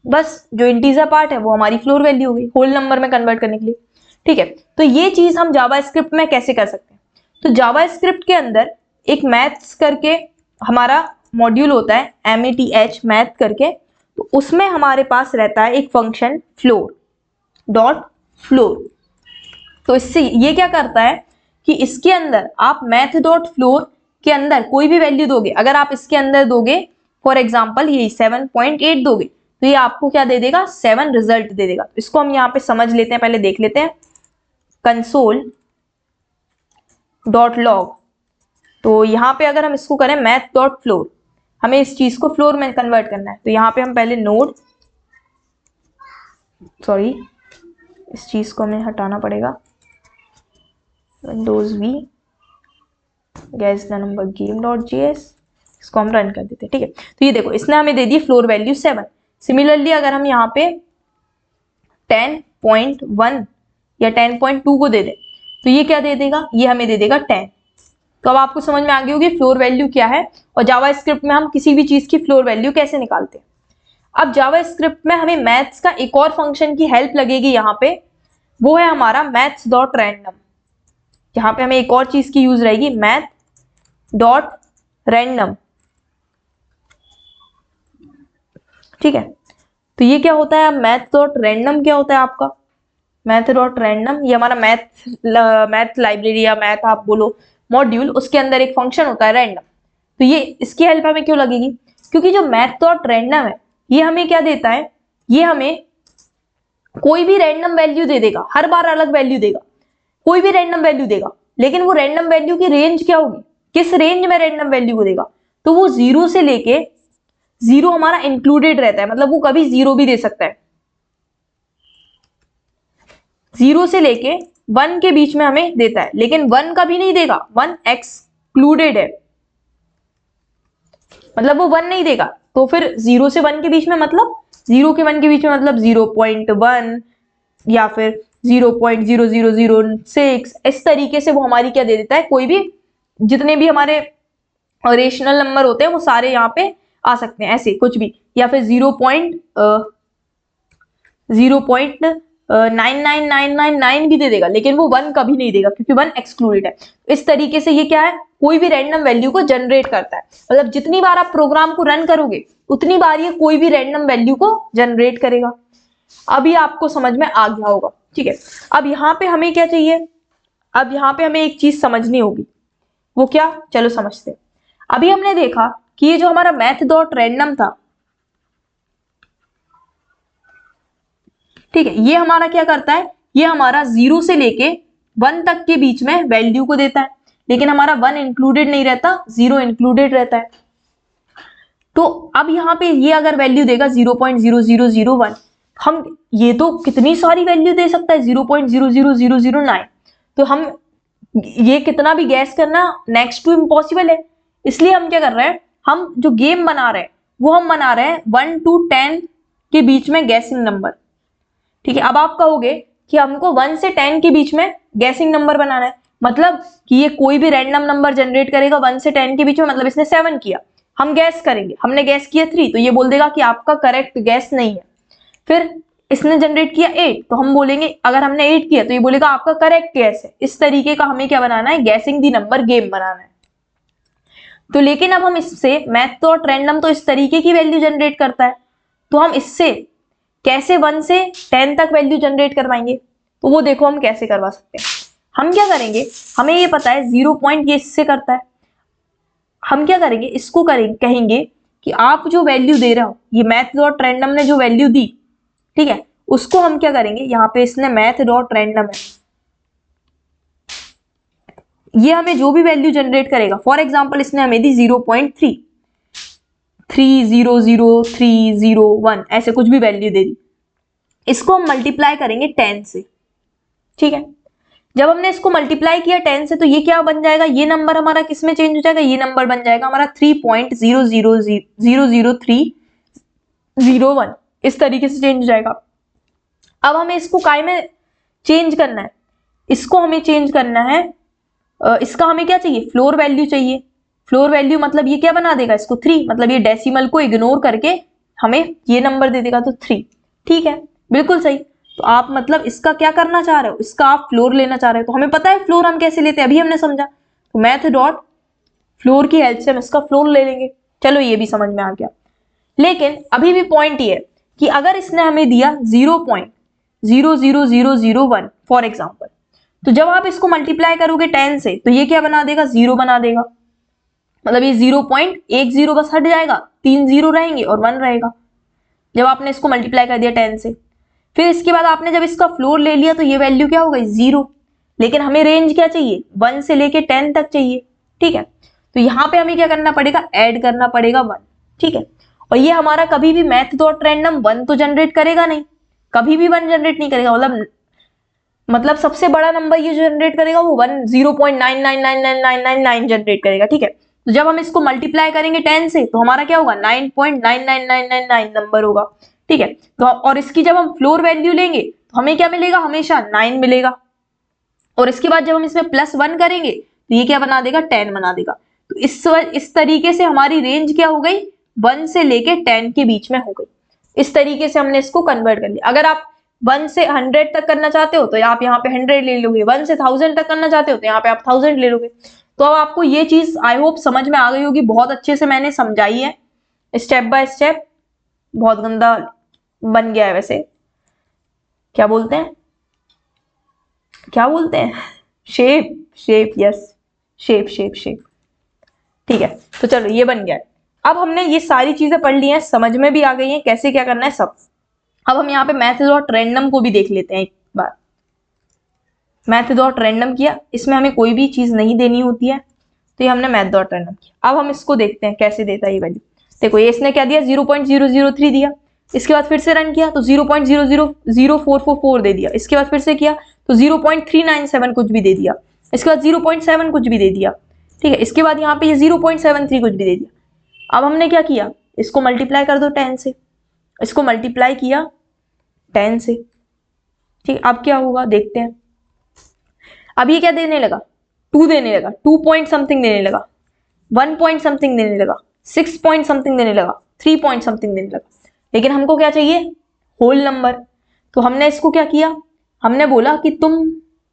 बस, जो इंटीजर पार्ट है वो हमारी फ्लोर वैल्यू हो गई होल नंबर में कन्वर्ट करने के लिए। ठीक है, तो ये चीज हम जावास्क्रिप्ट में कैसे कर सकते हैं? तो जावास्क्रिप्ट के अंदर एक मैथ्स करके हमारा मॉड्यूल होता है, MATH मैथ करके, तो उसमें हमारे पास रहता है एक फंक्शन फ्लोर डॉट फ्लोर। तो इससे ये क्या करता है कि इसके अंदर आप मैथ डॉट फ्लोर के अंदर कोई भी वैल्यू दोगे, अगर आप इसके अंदर दोगे फॉर एग्जाम्पल ये 7.8 दोगे तो ये आपको क्या दे देगा? 7 रिजल्ट दे देगा। इसको हम यहाँ पे समझ लेते हैं, पहले देख लेते हैं कंसोल डॉट लॉग। तो यहाँ पे अगर हम इसको करें मैथ डॉट फ्लोर, हमें इस चीज को फ्लोर में कन्वर्ट करना है, तो यहाँ पे हम पहले नोड, सॉरी इस चीज को हमें हटाना पड़ेगा, windows we guess the number game dot JS, इसको हम रन कर देते हैं। ठीक है, तो ये देखो इसने हमें दे दी फ्लोर वैल्यू 7। सिमिलरली अगर हम यहाँ पे 10.1 या 10.2 को दे दें तो ये क्या दे देगा? ये हमें दे देगा 10। तो अब आपको समझ में आ गई होगी फ्लोर वैल्यू क्या है और जावास्क्रिप्ट में हम किसी भी चीज की फ्लोर वैल्यू कैसे निकालते हैं। अब जावास्क्रिप्ट में हमें मैथ्स का एक और फंक्शन की हेल्प लगेगी यहाँ पे, वो है हमारा मैथ्स डॉट रैंडम। यहाँ पे हमें एक और चीज की यूज रहेगी, मैथ डॉट रैंडम। ठीक है, तो ये क्या होता है? मैथ डॉट रैंडम क्या होता है आपका? मैथ डॉट रैंडम ये हमारा मैथ लाइब्रेरी या मैथ आप बोलो मॉड्यूल, उसके अंदर एक फंक्शन होता है रैंडम। तो ये इसकी हेल्प हमें क्यों लगेगी? क्योंकि जो मैथ डॉट रैंडम है ये हमें क्या देता है? ये हमें कोई भी रैंडम वैल्यू दे देगा, हर बार अलग वैल्यू देगा, कोई भी रैंडम वैल्यू देगा, लेकिन वो रैंडम वैल्यू की रेंज क्या होगी? किस रेंज में रैंडम वैल्यू को देगा? तो वो 0 से लेके, 0 हमारा इंक्लूडेड रहता है, मतलब वो कभी 0 भी दे सकता है, 0 से लेके 1 के बीच में हमें देता है, लेकिन 1 कभी नहीं देगा, 1 एक्सक्लूडेड है, मतलब वो 1 नहीं देगा। तो फिर 0 से 1 के बीच में मतलब 0 के 1 के बीच में मतलब 0.1 या फिर 0.0006, इस तरीके से वो हमारी क्या दे देता है? कोई भी जितने भी हमारे रेशनल नंबर होते हैं वो सारे यहाँ पे आ सकते हैं, ऐसे कुछ भी, या फिर 0.9999 भी दे देगा, लेकिन वो 1 कभी नहीं देगा क्योंकि 1 एक्सक्लूडेड है। इस तरीके से ये क्या है? कोई भी रैंडम वैल्यू को जनरेट करता है, मतलब जितनी बार आप प्रोग्राम को रन करोगे उतनी बार ये कोई भी रैंडम वैल्यू को जनरेट करेगा। अभी आपको समझ में आ गया होगा। ठीक है, अब यहाँ पे हमें क्या चाहिए? अब यहाँ पे हमें एक चीज समझनी होगी, वो क्या? चलो समझते हैं। अभी हमने देखा कि ये जो हमारा मैथ डॉट रैंडम था, ठीक है, ये हमारा क्या करता है? ये हमारा 0 से लेके 1 तक के बीच में वैल्यू को देता है, लेकिन हमारा 1 इंक्लूडेड नहीं रहता, 0 इंक्लूडेड रहता है। तो अब यहाँ पे ये अगर वैल्यू देगा 0.0001, हम ये तो कितनी सारी वैल्यू दे सकता है, 0.00009, तो हम ये कितना भी गैस करना नेक्स्ट टू इम्पॉसिबल है। इसलिए हम क्या कर रहे हैं? हम जो गेम बना रहे हैं वो हम बना रहे हैं 1 to 10 के बीच में गैसिंग नंबर। ठीक है, अब आप कहोगे कि हमको 1 से 10 के बीच में गैसिंग नंबर बनाना है, मतलब कि ये कोई भी रैंडम नंबर जनरेट करेगा 1 से 10 के बीच में, मतलब इसने 7 किया, हम गैस करेंगे, हमने गैस किया 3 तो ये बोल देगा कि आपका करेक्ट गैस नहीं है। फिर इसने जनरेट किया 8 तो हम बोलेंगे, अगर हमने 8 किया तो ये बोलेगा आपका करेक्ट गैस है। इस तरीके का हमें क्या बनाना है? गैसिंग दी नंबर गेम बनाना है। तो लेकिन अब हम इससे मैथ डॉट रैंडम तो इस तरीके की वैल्यू जनरेट करता है, तो हम इससे कैसे 1 से 10 तक वैल्यू जनरेट करवाएंगे? तो वो देखो हम कैसे करवा सकते हैं। हम क्या करेंगे? हमें ये पता है 0 पॉइंट ये इससे करता है, हम क्या करेंगे? इसको कहेंगे कि आप जो वैल्यू दे रहे हो, ये मैथ डॉट रैंडम ने जो वैल्यू दी, ठीक है, उसको हम क्या करेंगे? यहाँ पे इसने मैथ डॉट रैंडम है, ये हमें जो भी वैल्यू जनरेट करेगा, फॉर एग्जाम्पल इसने हमें दी 0.3, 3000301 ऐसे कुछ भी वैल्यू दे दी, इसको हम मल्टीप्लाई करेंगे 10 से। ठीक है, जब हमने इसको मल्टीप्लाई किया 10 से तो ये क्या बन जाएगा, ये नंबर हमारा किस में चेंज हो जाएगा, ये नंबर बन जाएगा हमारा 3.000301, इस तरीके से चेंज हो जाएगा। अब हमें इसको काय में चेंज करना है, इसको हमें चेंज करना है, इसका हमें क्या चाहिए, फ्लोर वैल्यू चाहिए। फ्लोर वैल्यू मतलब ये क्या बना देगा इसको 3, मतलब ये डेसिमल को इग्नोर करके हमें ये नंबर दे देगा, तो 3। ठीक है, बिल्कुल सही। तो आप मतलब इसका क्या करना चाह रहे हो, इसका आप फ्लोर लेना चाह रहे हो, तो हमें पता है फ्लोर हम कैसे लेते हैं, अभी हमने समझा। तो मैथ डॉट फ्लोर की हेल्प से हम इसका फ्लोर ले लेंगे। चलो ये भी समझ में आ गया। लेकिन अभी भी पॉइंट ये है कि अगर इसने हमें दिया 0.00001 फॉर एग्जाम्पल, तो जब आप इसको मल्टीप्लाई करोगे 10 से तो ये क्या बना देगा, 0 बना देगा। मतलब ये 0.10 बस हट जाएगा, 3 0 रहेंगे और 1 रहेगा जब आपने इसको मल्टीप्लाई कर दिया 10 से। फिर इसके बाद आपने जब इसका फ्लोर ले लिया तो ये वैल्यू क्या हो गई, 0। लेकिन हमें रेंज क्या चाहिए, 1 से लेके 10 तक चाहिए। ठीक है, तो यहाँ पे हमें क्या करना पड़ेगा, ऐड करना पड़ेगा 1। ठीक है, और ये हमारा कभी भी मैथ डॉट रैंडम 1 तो जनरेट करेगा नहीं, कभी भी 1 जनरेट नहीं करेगा। मतलब सबसे बड़ा नंबर ये जनरेट करेगा वो 0.99999999 जनरेट करेगा। ठीक है, तो जब हम इसको मल्टीप्लाई करेंगे 10 से तो हमारा क्या होगा, 9.99999 नंबर होगा। ठीक है, तो और इसकी जब हम फ्लोर वैल्यू लेंगे तो हमें क्या मिलेगा, हमेशा 9 मिलेगा। और इसके बाद जब हम इसमें +1 करेंगे तो ये क्या बना देगा, 10 बना देगा। तो इस तरीके से हमारी रेंज क्या हो गई, 1 से लेके 10 के बीच में हो गई। इस तरीके से हमने इसको कन्वर्ट कर लिया। अगर आप 1 से 100 तक करना चाहते हो तो आप यहाँ पे 100 ले लोगे, 1 से 1000 तक करना चाहते हो तो यहाँ पे आप 1000 ले लोगे। तो अब आपको ये चीज आई होप समझ में आ गई होगी, बहुत अच्छे से मैंने समझाई है स्टेप बाय स्टेप। बहुत गंदा बन गया है वैसे, क्या बोलते हैं, क्या बोलते हैं, शेप यस, शेप। ठीक है, तो चलो ये बन गया है। अब हमने ये सारी चीजें पढ़ ली हैं, समझ में भी आ गई हैं कैसे क्या करना है सब। अब हम यहाँ पे मैथ डॉट रैंडम को भी देख लेते हैं एक बार। मैथ डॉट रैंडम किया, इसमें हमें कोई भी चीज नहीं देनी होती है, तो ये हमने मैथ डॉट रैंडम किया। अब हम इसको देखते हैं कैसे देता है ये वैल्यू। देखो ये इसने क्या दिया, 0.003 दिया। इसके बाद फिर से रन किया तो 0.000444 दे दिया। इसके बाद फिर से किया तो 0.397 कुछ भी दे दिया। इसके बाद 0.7 कुछ भी दे दिया। ठीक है, इसके बाद यहाँ पे ये 0.73 कुछ भी दे दिया। अब हमने क्या किया, इसको मल्टीप्लाई कर दो 10 से। इसको मल्टीप्लाई किया 10 से। ठीक, अब क्या होगा देखते हैं। अब ये क्या देने लगा, 2 देने लगा, 2 पॉइंट समथिंग देने लगा, 1 पॉइंट समथिंग देने लगा, 6 पॉइंट समथिंग देने लगा, 3 पॉइंट समथिंग देने लगा। लेकिन हमको क्या चाहिए, होल नंबर। तो हमने इसको क्या किया, हमने बोला कि तुम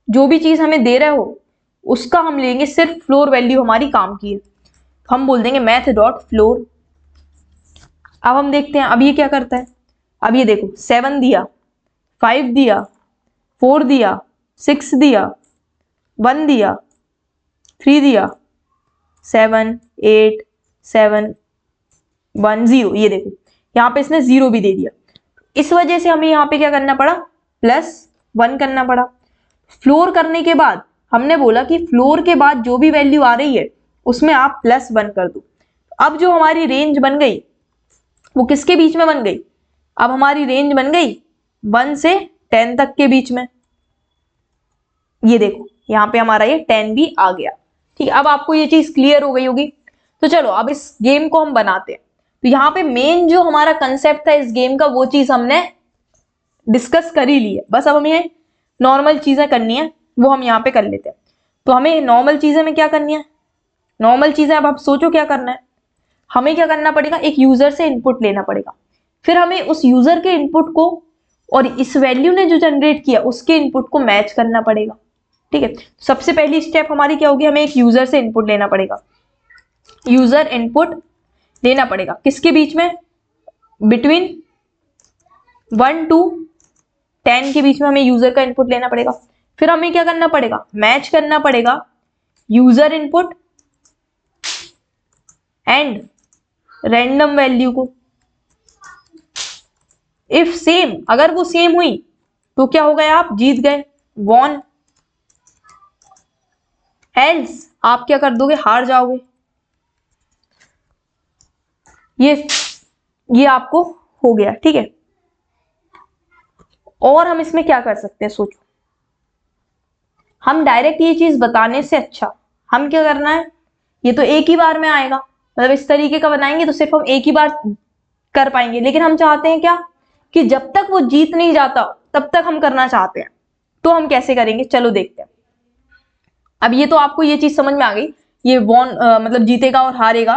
जो भी चीज हमें दे रहे हो उसका हम लेंगे सिर्फ फ्लोर वैल्यू हमारी काम की है। तो हम बोल देंगे मैथ डॉट फ्लोर। अब हम देखते हैं अब ये क्या करता है। अब ये देखो 7 दिया, 5 दिया, 4 दिया, 6 दिया, 1 दिया, 3 दिया, 7 8 7 1 0। ये देखो यहाँ पे इसने 0 भी दे दिया। इस वजह से हमें यहाँ पे क्या करना पड़ा, +1 करना पड़ा। फ्लोर करने के बाद हमने बोला कि फ्लोर के बाद जो भी वैल्यू आ रही है उसमें आप +1 कर दो। अब जो हमारी रेंज बन गई वो किसके बीच में बन गई, अब हमारी रेंज बन गई 1 से 10 तक के बीच में। ये देखो यहाँ पे हमारा ये 10 भी आ गया। ठीक है, अब आपको ये चीज क्लियर हो गई होगी। तो चलो अब इस गेम को हम बनाते हैं। तो यहाँ पे मेन जो हमारा कंसेप्ट था इस गेम का वो चीज हमने डिस्कस कर ही ली है। बस अब हमें नॉर्मल चीजें करनी है, वो हम यहाँ पे कर लेते हैं। तो हमें नॉर्मल चीजें में क्या करनी है, नॉर्मल चीजें अब आप सोचो क्या करना है। हमें क्या करना पड़ेगा, एक यूजर से इनपुट लेना पड़ेगा, फिर हमें उस यूजर के इनपुट को और इस वैल्यू ने जो जनरेट किया उसके इनपुट को मैच करना पड़ेगा। ठीक है, सबसे पहली स्टेप हमारी क्या होगी, हमें एक यूजर से इनपुट लेना पड़ेगा। यूजर इनपुट लेना पड़ेगा किसके बीच में, बिटवीन 1 to 10 के बीच में हमें यूजर का इनपुट लेना पड़ेगा। फिर हमें क्या करना पड़ेगा, मैच करना पड़ेगा user input and random value को। इफ सेम, अगर वो सेम हुई तो क्या हो गया, आप जीत गए, वॉन। एल्स आप क्या कर दोगे, हार जाओगे। ये आपको हो गया। ठीक है, और हम इसमें क्या कर सकते हैं सोचो। हम डायरेक्ट ये चीज बताने से अच्छा हम क्या करना है, ये तो एक ही बार में आएगा, मतलब इस तरीके का बनाएंगे तो सिर्फ हम एक ही बार कर पाएंगे, लेकिन हम चाहते हैं क्या कि जब तक वो जीत नहीं जाता तब तक हम करना चाहते हैं। तो हम कैसे करेंगे, चलो देखते हैं। अब ये तो आपको ये चीज समझ में आ गई, ये वॉन मतलब जीतेगा और हारेगा,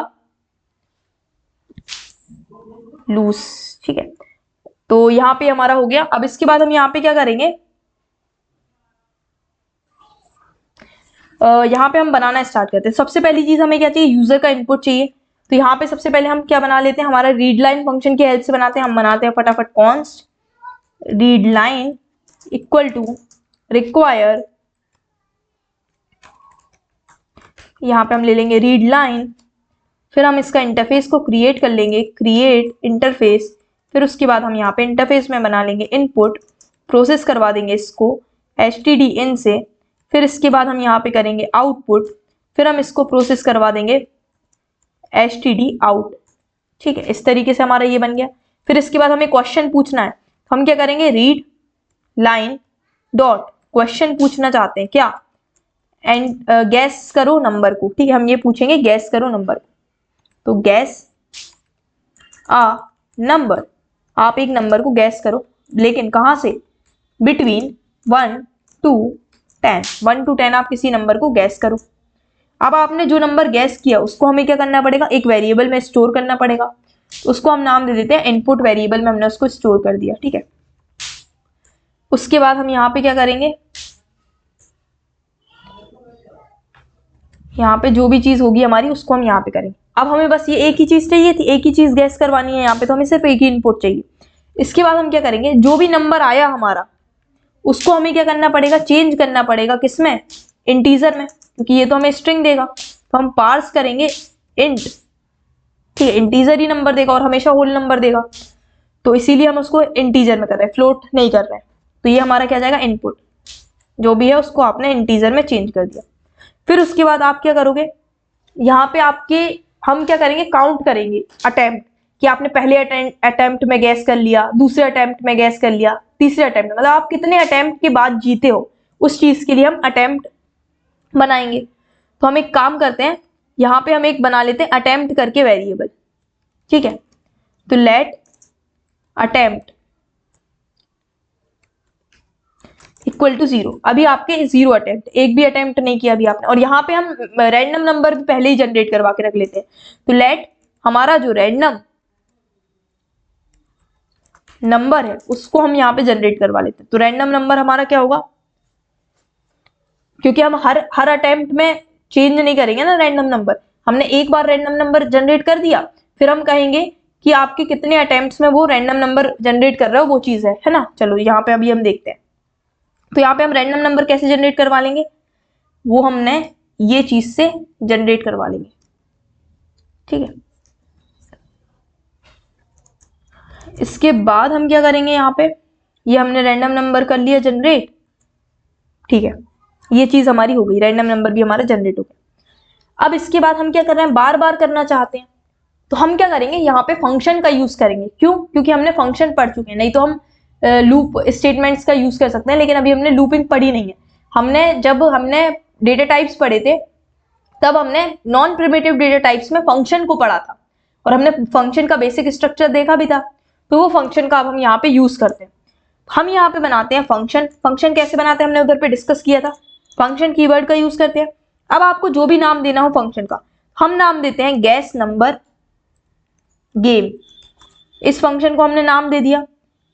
लूज, ठीक है। तो यहाँ पे हमारा हो गया। अब इसके बाद हम यहाँ पे क्या करेंगे, यहाँ पे हम बनाना स्टार्ट करते हैं। सबसे पहली चीज हमें क्या चाहिए, यूजर का इनपुट चाहिए। तो यहाँ पे सबसे पहले हम क्या बना लेते हैं, हमारा रीड लाइन फंक्शन की हेल्प से बनाते हैं। हम बनाते हैं फटाफट const read line equal to require, यहाँ पे हम ले लेंगे रीड लाइन, फिर हम इसका इंटरफेस को क्रिएट कर लेंगे, क्रिएट इंटरफेस। फिर उसके बाद हम यहाँ पे इंटरफेस में बना लेंगे इनपुट, प्रोसेस करवा देंगे इसको stdin से। फिर इसके बाद हम यहाँ पे करेंगे आउटपुट, फिर हम इसको प्रोसेस करवा देंगे std out, ठीक है। इस तरीके से हमारा ये बन गया। फिर इसके बाद हमें क्वेश्चन पूछना है, तो हम क्या करेंगे, रीड लाइन डॉट क्वेश्चन पूछना चाहते हैं क्या, एंड गैस करो नंबर को, ठीक है। हम ये पूछेंगे गैस करो नंबर को, तो गैस आ नंबर, आप एक नंबर को गैस करो, लेकिन कहां से, बिटवीन 1 to 10, 1 to 10 आप किसी नंबर को गैस करो। अब आपने जो नंबर गैस किया उसको हमें क्या करना पड़ेगा, एक वेरिएबल में स्टोर करना पड़ेगा। उसको हम नाम दे देते हैं इनपुट वेरिएबल में हमने उसको स्टोर कर दिया, ठीक है। उसके बाद हम यहाँ पे क्या करेंगे, यहाँ पे जो भी चीज होगी हमारी उसको हम यहाँ पे करेंगे। अब हमें बस ये एक ही चीज चाहिए थी, एक ही चीज गैस करवानी है यहाँ पे, तो हमें सिर्फ एक ही इनपुट चाहिए। इसके बाद हम क्या करेंगे, जो भी नंबर आया हमारा उसको हमें क्या करना पड़ेगा, चेंज करना पड़ेगा, किसमें, इंटीजर में, क्योंकि ये तो हमें स्ट्रिंग देगा। तो हम पार्स करेंगे इंट, ठीक है, इंटीजर ही नंबर देगा और हमेशा होल नंबर देगा, तो इसीलिए हम उसको इंटीजर में कर रहे हैं, फ्लोट नहीं कर रहे हैं। तो ये हमारा क्या जाएगा, इनपुट जो भी है उसको आपने इंटीजर में चेंज कर दिया। फिर उसके बाद आप क्या करोगे, यहाँ पे आपके हम क्या करेंगे, काउंट करेंगे अटेम्प्ट, कि आपने पहले अटेम्प्ट में गैस कर लिया, दूसरे अटेम्प्ट में गैस कर लिया, तीसरे अटेम्प्ट में, मतलब आप कितने अटेम्प्ट के बाद जीते हो उस चीज के लिए हम अटेम्प्ट बनाएंगे। तो हम एक काम करते हैं, यहाँ पे हम एक बना लेते हैं अटेम्प्ट करके वेरिएबल, ठीक है। तो लेट अटेम्प्ट इक्वल टू 0, अभी आपके 0 अटेम्प्ट, एक भी अटेम्प्ट नहीं किया अभी आपने। और यहाँ पे हम रैंडम नंबर भी पहले ही जनरेट करवा के रख लेते हैं। तो लेट हमारा जो रैंडम नंबर है उसको हम यहाँ पे जनरेट करवा लेते हैं। तो रैंडम नंबर हमारा क्या होगा, क्योंकि हम हर अटेम्प्ट में चेंज नहीं करेंगे ना रैंडम नंबर, हमने एक बार रैंडम नंबर जनरेट कर दिया, फिर हम कहेंगे कि आपके कितने अटेम्प्ट्स में वो रैंडम नंबर जनरेट कर रहे हो, वो चीज है ना। चलो यहाँ पे अभी हम देखते हैं। तो यहाँ पे हम रैंडम नंबर कैसे जनरेट करवा लेंगे, वो हमने ये चीज से जनरेट करवा लेंगे, ठीक है। इसके बाद हम क्या करेंगे, यहाँ पे ये हमने रैंडम नंबर कर लिया जनरेट, ठीक है। ये चीज हमारी हो गई, रैंडम नंबर भी हमारा जनरेट हो गया। अब इसके बाद हम क्या कर रहे हैं, बार बार करना चाहते हैं, तो हम क्या करेंगे, यहाँ पे फंक्शन का यूज करेंगे। क्यों, क्योंकि हमने फंक्शन पढ़ चुके हैं, नहीं तो हम लूप स्टेटमेंट्स का यूज कर सकते हैं, लेकिन अभी हमने लूपिंग पढ़ी नहीं है। जब हमने डेटा टाइप्स पढ़े थे तब हमने नॉन प्रिमिटिव डेटा टाइप्स में फंक्शन को पढ़ा था, और हमने फंक्शन का बेसिक स्ट्रक्चर देखा भी था। तो वो फंक्शन का अब हम यहाँ पे यूज करते हैं। हम यहाँ पे बनाते हैं फंक्शन। फंक्शन कैसे बनाते हैं हमने उधर पे डिस्कस किया था, फंक्शन कीवर्ड का यूज करते हैं। अब आपको जो भी नाम देना हो फंक्शन का, हम नाम देते हैं गैस नंबर गेम। इस फंक्शन को हमने नाम दे दिया।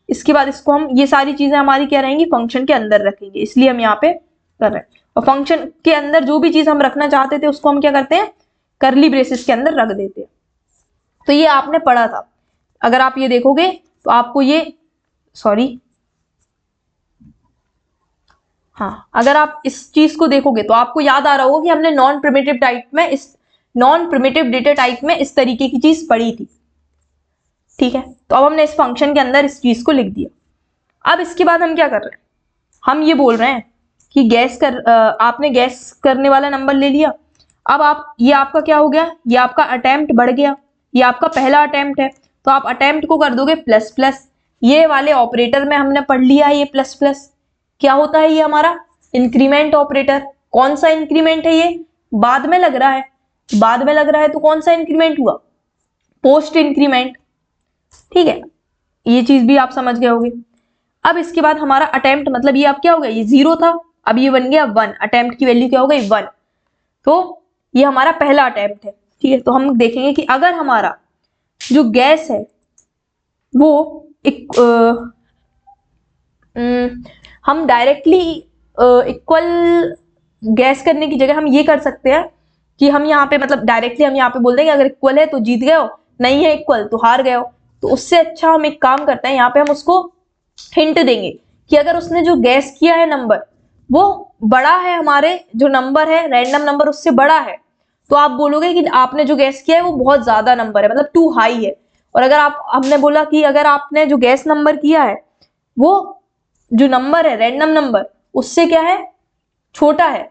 इसके बाद इसको हम, ये सारी चीजें हमारी क्या रहेंगी, फंक्शन के अंदर रखेंगे, इसलिए हम यहाँ पे कर रहे हैं। और फंक्शन के अंदर जो भी चीज हम रखना चाहते थे उसको हम क्या करते हैं, करली ब्रेसेस के अंदर रख देते हैं। तो ये आपने पढ़ा था, अगर आप ये देखोगे तो आपको ये, अगर आप इस चीज को देखोगे तो आपको याद आ रहा होगा कि हमने नॉन प्रिमिटिव डेटा टाइप में इस तरीके की चीज पढ़ी थी, ठीक है। तो अब हमने इस फंक्शन के अंदर इस चीज को लिख दिया। अब इसके बाद हम क्या कर रहे हैं, हम ये बोल रहे हैं कि आपने गैस करने वाला नंबर ले लिया। अब ये आपका क्या हो गया, ये आपका अटेम्प्ट बढ़ गया, ये आपका पहला अटेम्प्ट है, तो आप अटेम्प्ट को कर दोगे प्लस प्लस। ये वाले ऑपरेटर में हमने पढ़ लिया है, ये प्लस प्लस क्या होता है, ये हमारा इंक्रीमेंट ऑपरेटर। कौन सा इंक्रीमेंट है ये? बाद में लग रहा है, बाद में लग रहा है तो कौन सा इंक्रीमेंट हुआ? Post increment. ठीक है, ये चीज भी आप समझ गए होंगे। अब इसके बाद हमारा अटेम्प्ट, मतलब ये अब क्या हो गया, ये 0 था, अब ये बन गया 1। अटेम्प्ट की वैल्यू क्या हो गई? 1। तो ये हमारा पहला अटेम्प्ट है। ठीक है, तो हम देखेंगे कि अगर हमारा जो गैस है वो हम डायरेक्टली इक्वल गैस करने की जगह हम ये कर सकते हैं कि हम यहाँ पे मतलब डायरेक्टली हम यहाँ पे बोल देंगे अगर इक्वल है तो जीत गए हो, नहीं है इक्वल तो हार गए हो। तो उससे अच्छा हम एक काम करते हैं, यहाँ पे हम उसको हिंट देंगे कि अगर उसने जो गैस किया है नंबर वो बड़ा है, हमारे जो नंबर है रैंडम नंबर उससे बड़ा है, तो आप बोलोगे कि आपने जो गैस किया है वो बहुत ज्यादा नंबर है, मतलब टू हाई है। और अगर आप हमने बोला कि अगर आपने जो गैस नंबर किया है वो जो नंबर है रैंडम नंबर उससे क्या है, छोटा है,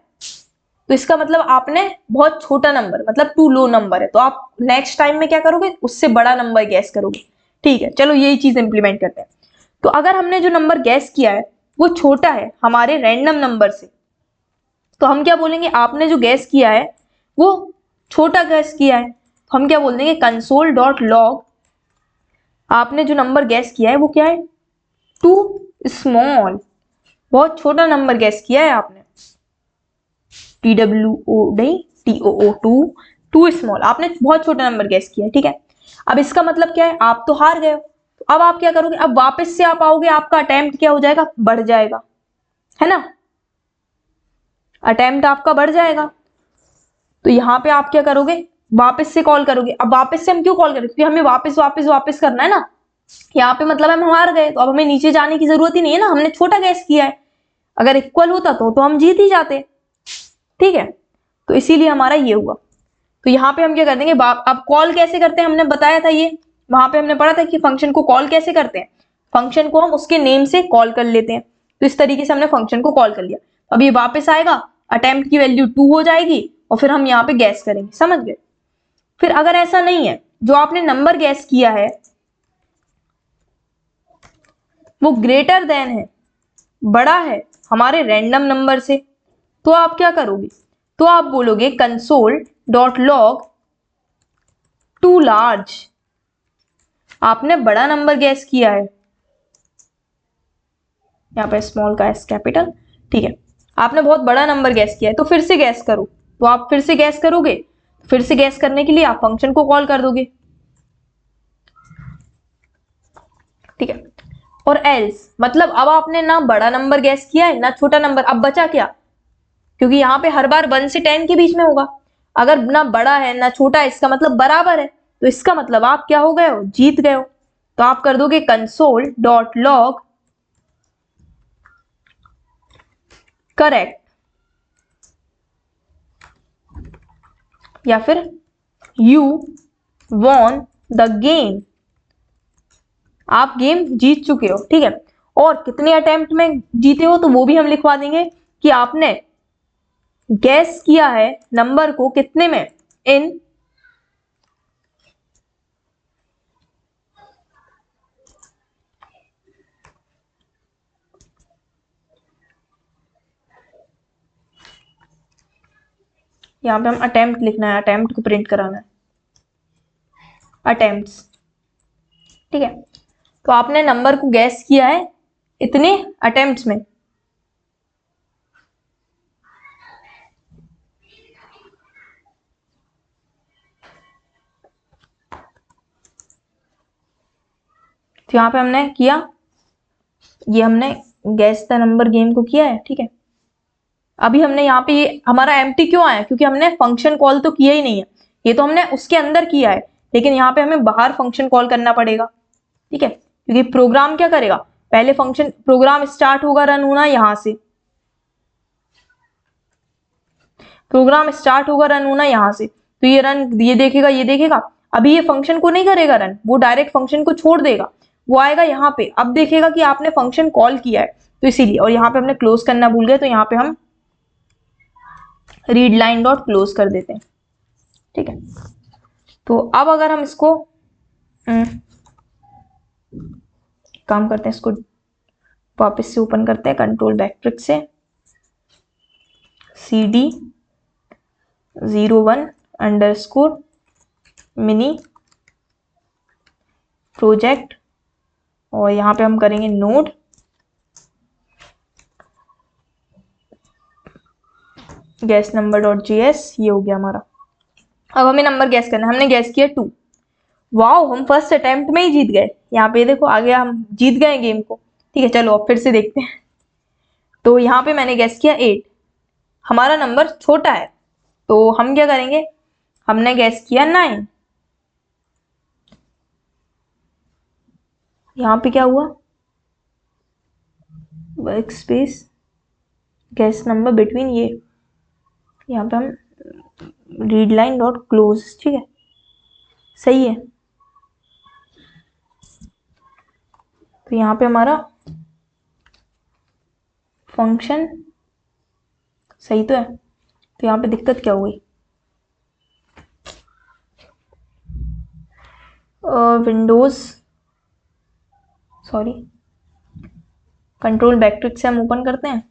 तो इसका मतलब आपने बहुत छोटा नंबर मतलब टू लो नंबर है, तो आप नेक्स्ट टाइम में क्या करोगे, उससे बड़ा नंबर गैस करोगे। ठीक है, चलो यही चीज इंप्लीमेंट करते हैं। तो अगर हमने जो नंबर गैस किया है वो छोटा है हमारे रैंडम नंबर से, तो हम क्या बोलेंगे, आपने जो गैस किया है वो छोटा गैस किया है, तो हम क्या बोल देंगे, कंसोल डॉट लॉग आपने जो नंबर गैस किया है वो क्या है, टू स्मॉल, बहुत छोटा नंबर गैस किया है आपने। TWO नहीं TOO टू स्मॉल, आपने बहुत छोटा नंबर गैस किया है। ठीक है, अब इसका मतलब क्या है, आप तो हार गए हो। तो अब आप क्या करोगे, अब वापस से आप आओगे, आपका अटेम्प्ट क्या हो जाएगा, बढ़ जाएगा, है ना, अटेम्प्ट आपका बढ़ जाएगा। तो यहाँ पे आप क्या करोगे, वापस से कॉल करोगे। अब वापस से हम क्यों कॉल करें, क्योंकि हमें वापस वापस वापस करना है ना, यहाँ पे मतलब हम हार गए, तो अब हमें नीचे जाने की जरूरत ही नहीं है ना, हमने छोटा गैस किया है। अगर इक्वल होता तो हम जीत ही जाते। ठीक है, तो इसीलिए हमारा ये हुआ। तो यहाँ पे हम क्या कर देंगे, अब कॉल कैसे करते हैं हमने बताया था, ये वहां पे हमने पढ़ा था कि फंक्शन को कॉल कैसे करते हैं, फंक्शन को हम उसके नेम से कॉल कर लेते हैं। तो इस तरीके से हमने फंक्शन को कॉल कर लिया। अब ये वापस आएगा, अटेम्प्ट की वैल्यू 2 हो जाएगी और फिर हम यहाँ पे गैस करेंगे, समझ गए। फिर अगर ऐसा नहीं है, जो आपने नंबर गैस किया है वो ग्रेटर देन है, बड़ा है हमारे रैंडम नंबर से, तो आप क्या करोगे, तो आप बोलोगे console dot log to large, आपने बड़ा नंबर गैस किया है, यहाँ पे स्मॉल का एस कैपिटल। ठीक है, आपने बहुत बड़ा नंबर गैस किया है, तो फिर से गैस करो, तो आप फिर से गैस करोगे, फिर से गैस करने के लिए आप फंक्शन को कॉल कर दोगे। ठीक है, और एल्स मतलब अब आपने ना बड़ा नंबर गैस किया है ना छोटा नंबर, अब बचा क्या, क्योंकि यहाँ पे हर बार 1 से 10 के बीच में होगा, अगर ना बड़ा है ना छोटा है इसका मतलब बराबर है, तो इसका मतलब आप क्या हो गए हो, जीत गए हो। तो आप कर दोगे कंसोल डॉट लॉग करेक्ट, या फिर यू वॉन द गेम, आप गेम जीत चुके हो। ठीक है, और कितने अटेम्प्ट में जीते हो तो वो भी हम लिखवा देंगे कि आपने गैस किया है नंबर को कितने में, इन यहाँ पे हम अटेम्प्ट लिखना है, अटेम्प्ट को प्रिंट कराना है, अटेम्प्ट्स। ठीक है, तो आपने नंबर को गैस किया है इतने अटेम्प्ट्स में। तो यहाँ पे हमने किया, ये हमने गैस द नंबर गेम को किया है। ठीक है, अभी हमने यहाँ पे ये हमारा एम्प्टी क्यों आया, क्योंकि हमने फंक्शन कॉल तो किया ही नहीं है, ये तो हमने उसके अंदर किया है, लेकिन यहाँ पे हमें बाहर फंक्शन कॉल करना पड़ेगा। ठीक है, क्योंकि प्रोग्राम क्या करेगा, पहले फंक्शन प्रोग्राम स्टार्ट होगा रन होना यहाँ से, प्रोग्राम स्टार्ट होगा रन होना यहाँ से, तो ये रन ये देखेगा, अभी ये फंक्शन को नहीं करेगा रन, वो डायरेक्ट फंक्शन को छोड़ देगा, वो आएगा यहाँ पे, अब देखेगा कि आपने फंक्शन कॉल किया है, तो इसीलिए। और यहाँ पे हमने क्लोज करना भूल गए, तो यहाँ पे हम रीड लाइन डॉट क्लोज कर देते हैं। ठीक है, तो अब अगर हम इसको काम करते हैं, इसको वापस से ओपन करते हैं कंट्रोल बैकट्रिक से, CD01 मिनी प्रोजेक्ट, और यहाँ पे हम करेंगे node gas number dot GS. ये हो गया हमारा। अब हमें नंबर गैस करना है। हमने गैस किया 2। वाओ, हम फर्स्ट अटेम्प्ट में ही जीत गए। यहाँ पे देखो आ गया, हम जीत गए गेम को। ठीक है, चलो अब फिर से देखते हैं। तो यहाँ पे मैंने गैस किया 8, हमारा नंबर छोटा है, तो हम क्या करेंगे, हमने गैस किया 9। यहाँ पे क्या हुआ, work space gas number between, ये यहाँ पे हम रीड लाइन डॉट क्लोज। ठीक है, सही है। तो यहाँ पे हमारा फंक्शन सही तो है। तो यहाँ पे दिक्कत क्या हुई, विंडोज सॉरी कंट्रोल बैकट्रिक से हम ओपन करते हैं।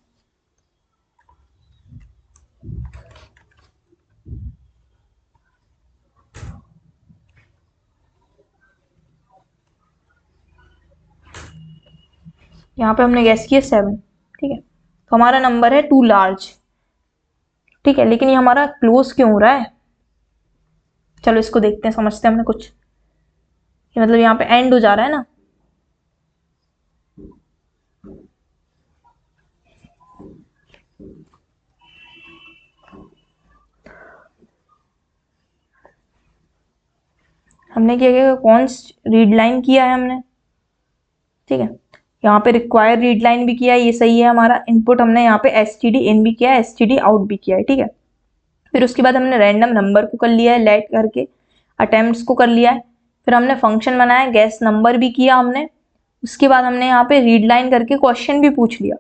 यहाँ पे हमने गैस किया 7। ठीक है, तो हमारा नंबर है 2 लार्ज। ठीक है, लेकिन ये हमारा क्लोज क्यों हो रहा है, चलो इसको देखते हैं, समझते हैं हमने कुछ। ये मतलब यहाँ पे एंड हो जा रहा है ना। हमने क्या किया, कॉन्स्ट रीड लाइन किया है हमने। ठीक है, यहाँ पे रिक्वायर रीड लाइन भी किया है, ये सही है। हमारा इनपुट हमने यहाँ पे एसटीडी इन भी किया है, एसटीडी आउट भी किया है। ठीक है, फिर उसके बाद हमने रैंडम नंबर को कर लिया है, लेट करके अटेम्प्ट्स को कर लिया है। फिर हमने फंक्शन बनाया, गैस नंबर भी किया हमने। उसके बाद हमने यहाँ पे रीड लाइन करके क्वेश्चन भी पूछ लिया।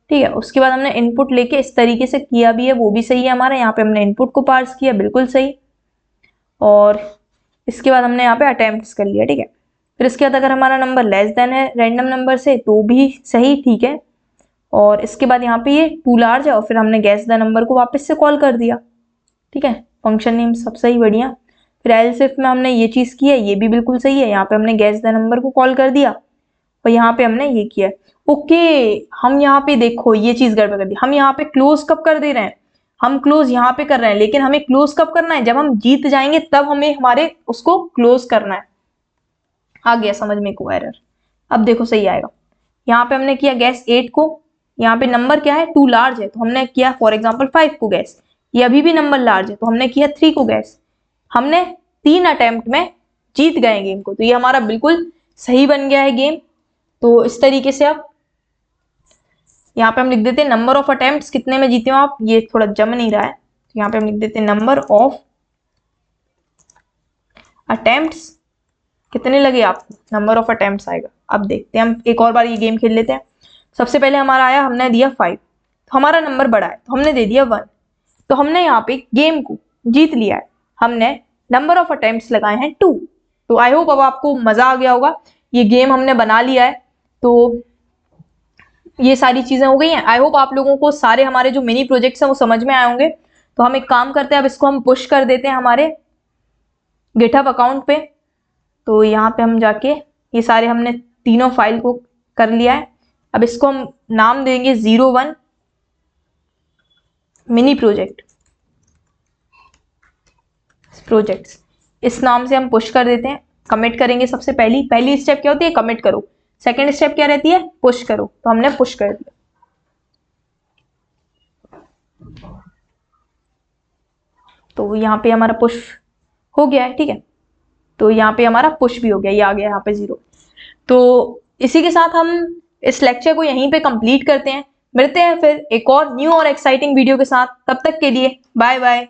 ठीक है, उसके बाद हमने इनपुट लेके इस तरीके से किया भी है, वो भी सही है हमारा। यहाँ पे हमने इनपुट को पार्स किया, बिल्कुल सही। और इसके बाद हमने यहाँ पे अटेम्प्ट्स कर लिया। ठीक है, फिर इसके बाद अगर हमारा नंबर लेस देन है रैंडम नंबर से तो भी सही। ठीक है, और इसके बाद यहाँ पे ये 2 लार्ज है, और फिर हमने गैस द नंबर को वापस से कॉल कर दिया। ठीक है, फंक्शन नेम सब सही, बढ़िया। फिर एल्स इफ में हमने ये चीज़ की है, ये भी बिल्कुल सही है। यहाँ पे हमने गैस द नंबर को कॉल कर दिया, और यहाँ पे हमने ये किया। ओके, हम यहाँ पे देखो ये चीज़ गड़बड़ कर दी। हम यहाँ पे क्लोज कब कर दे रहे हैं, हम क्लोज यहाँ पे कर रहे हैं, लेकिन हमें क्लोज कब करना है, जब हम जीत जाएंगे तब हमें हमारे उसको क्लोज करना है। आ गया समझ में को एरर। अब देखो सही आएगा। यहाँ पे हमने किया गैस 8 को, यहाँ पे नंबर क्या है 2 लार्ज है, तो हमने किया फॉर एग्जांपल 5 को गैस। ये अभी भी नंबर लार्ज है, तो हमने किया 3 को गैस। हमने 3 अटेम्प्ट में जीत गए गेम को, तो ये हमारा बिल्कुल सही बन गया है गेम। तो इस तरीके से अब यहाँ पे हम लिख देते हैं नंबर ऑफ अटेम्प्ट्स, कितने में जीते हो आप, ये थोड़ा जम नहीं रहा है, तो यहाँ पे हम लिख देते हैं नंबर ऑफ अटेम्प्ट्स। कितने लगे आपको, नंबर ऑफ अटेम्प्ट्स आएगा। अब देखते हैं, हम एक और बार ये गेम खेल लेते हैं। सबसे पहले हमारा आया, हमने दिया 5, तो हमारा नंबर बढ़ा है, तो हमने दे दिया 1, तो हमने यहाँ पे गेम को जीत लिया है। हमने नंबर ऑफ अटेम्प्ट्स लगाए हैं 2। तो आई होप अब आपको मजा आ गया होगा। ये गेम हमने बना लिया है, तो ये सारी चीजें हो गई हैं। आई होप आप लोगों को सारे हमारे जो मिनी प्रोजेक्ट्स हैं वो समझ में आए होंगे। तो हम एक काम करते हैं, अब इसको हम पुश कर देते हैं हमारे गिटहब अकाउंट पे। तो यहाँ पे हम जाके ये सारे हमने तीनों फाइल को कर लिया है। अब इसको हम नाम देंगे 01 मिनी प्रोजेक्ट्स। इस नाम से हम पुश कर देते हैं, कमिट करेंगे। सबसे पहली स्टेप क्या होती है, कमिट करो। सेकेंड स्टेप क्या रहती है, पुश करो। तो हमने पुश कर दिया। तो यहाँ पे हमारा पुश हो गया है। ठीक है, तो यहाँ पे हमारा पुश भी हो गया, ये आ गया यहाँ पे 0। तो इसी के साथ हम इस लेक्चर को यहीं पे कंप्लीट करते हैं। मिलते हैं फिर एक और न्यू और एक्साइटिंग वीडियो के साथ। तब तक के लिए बाय बाय।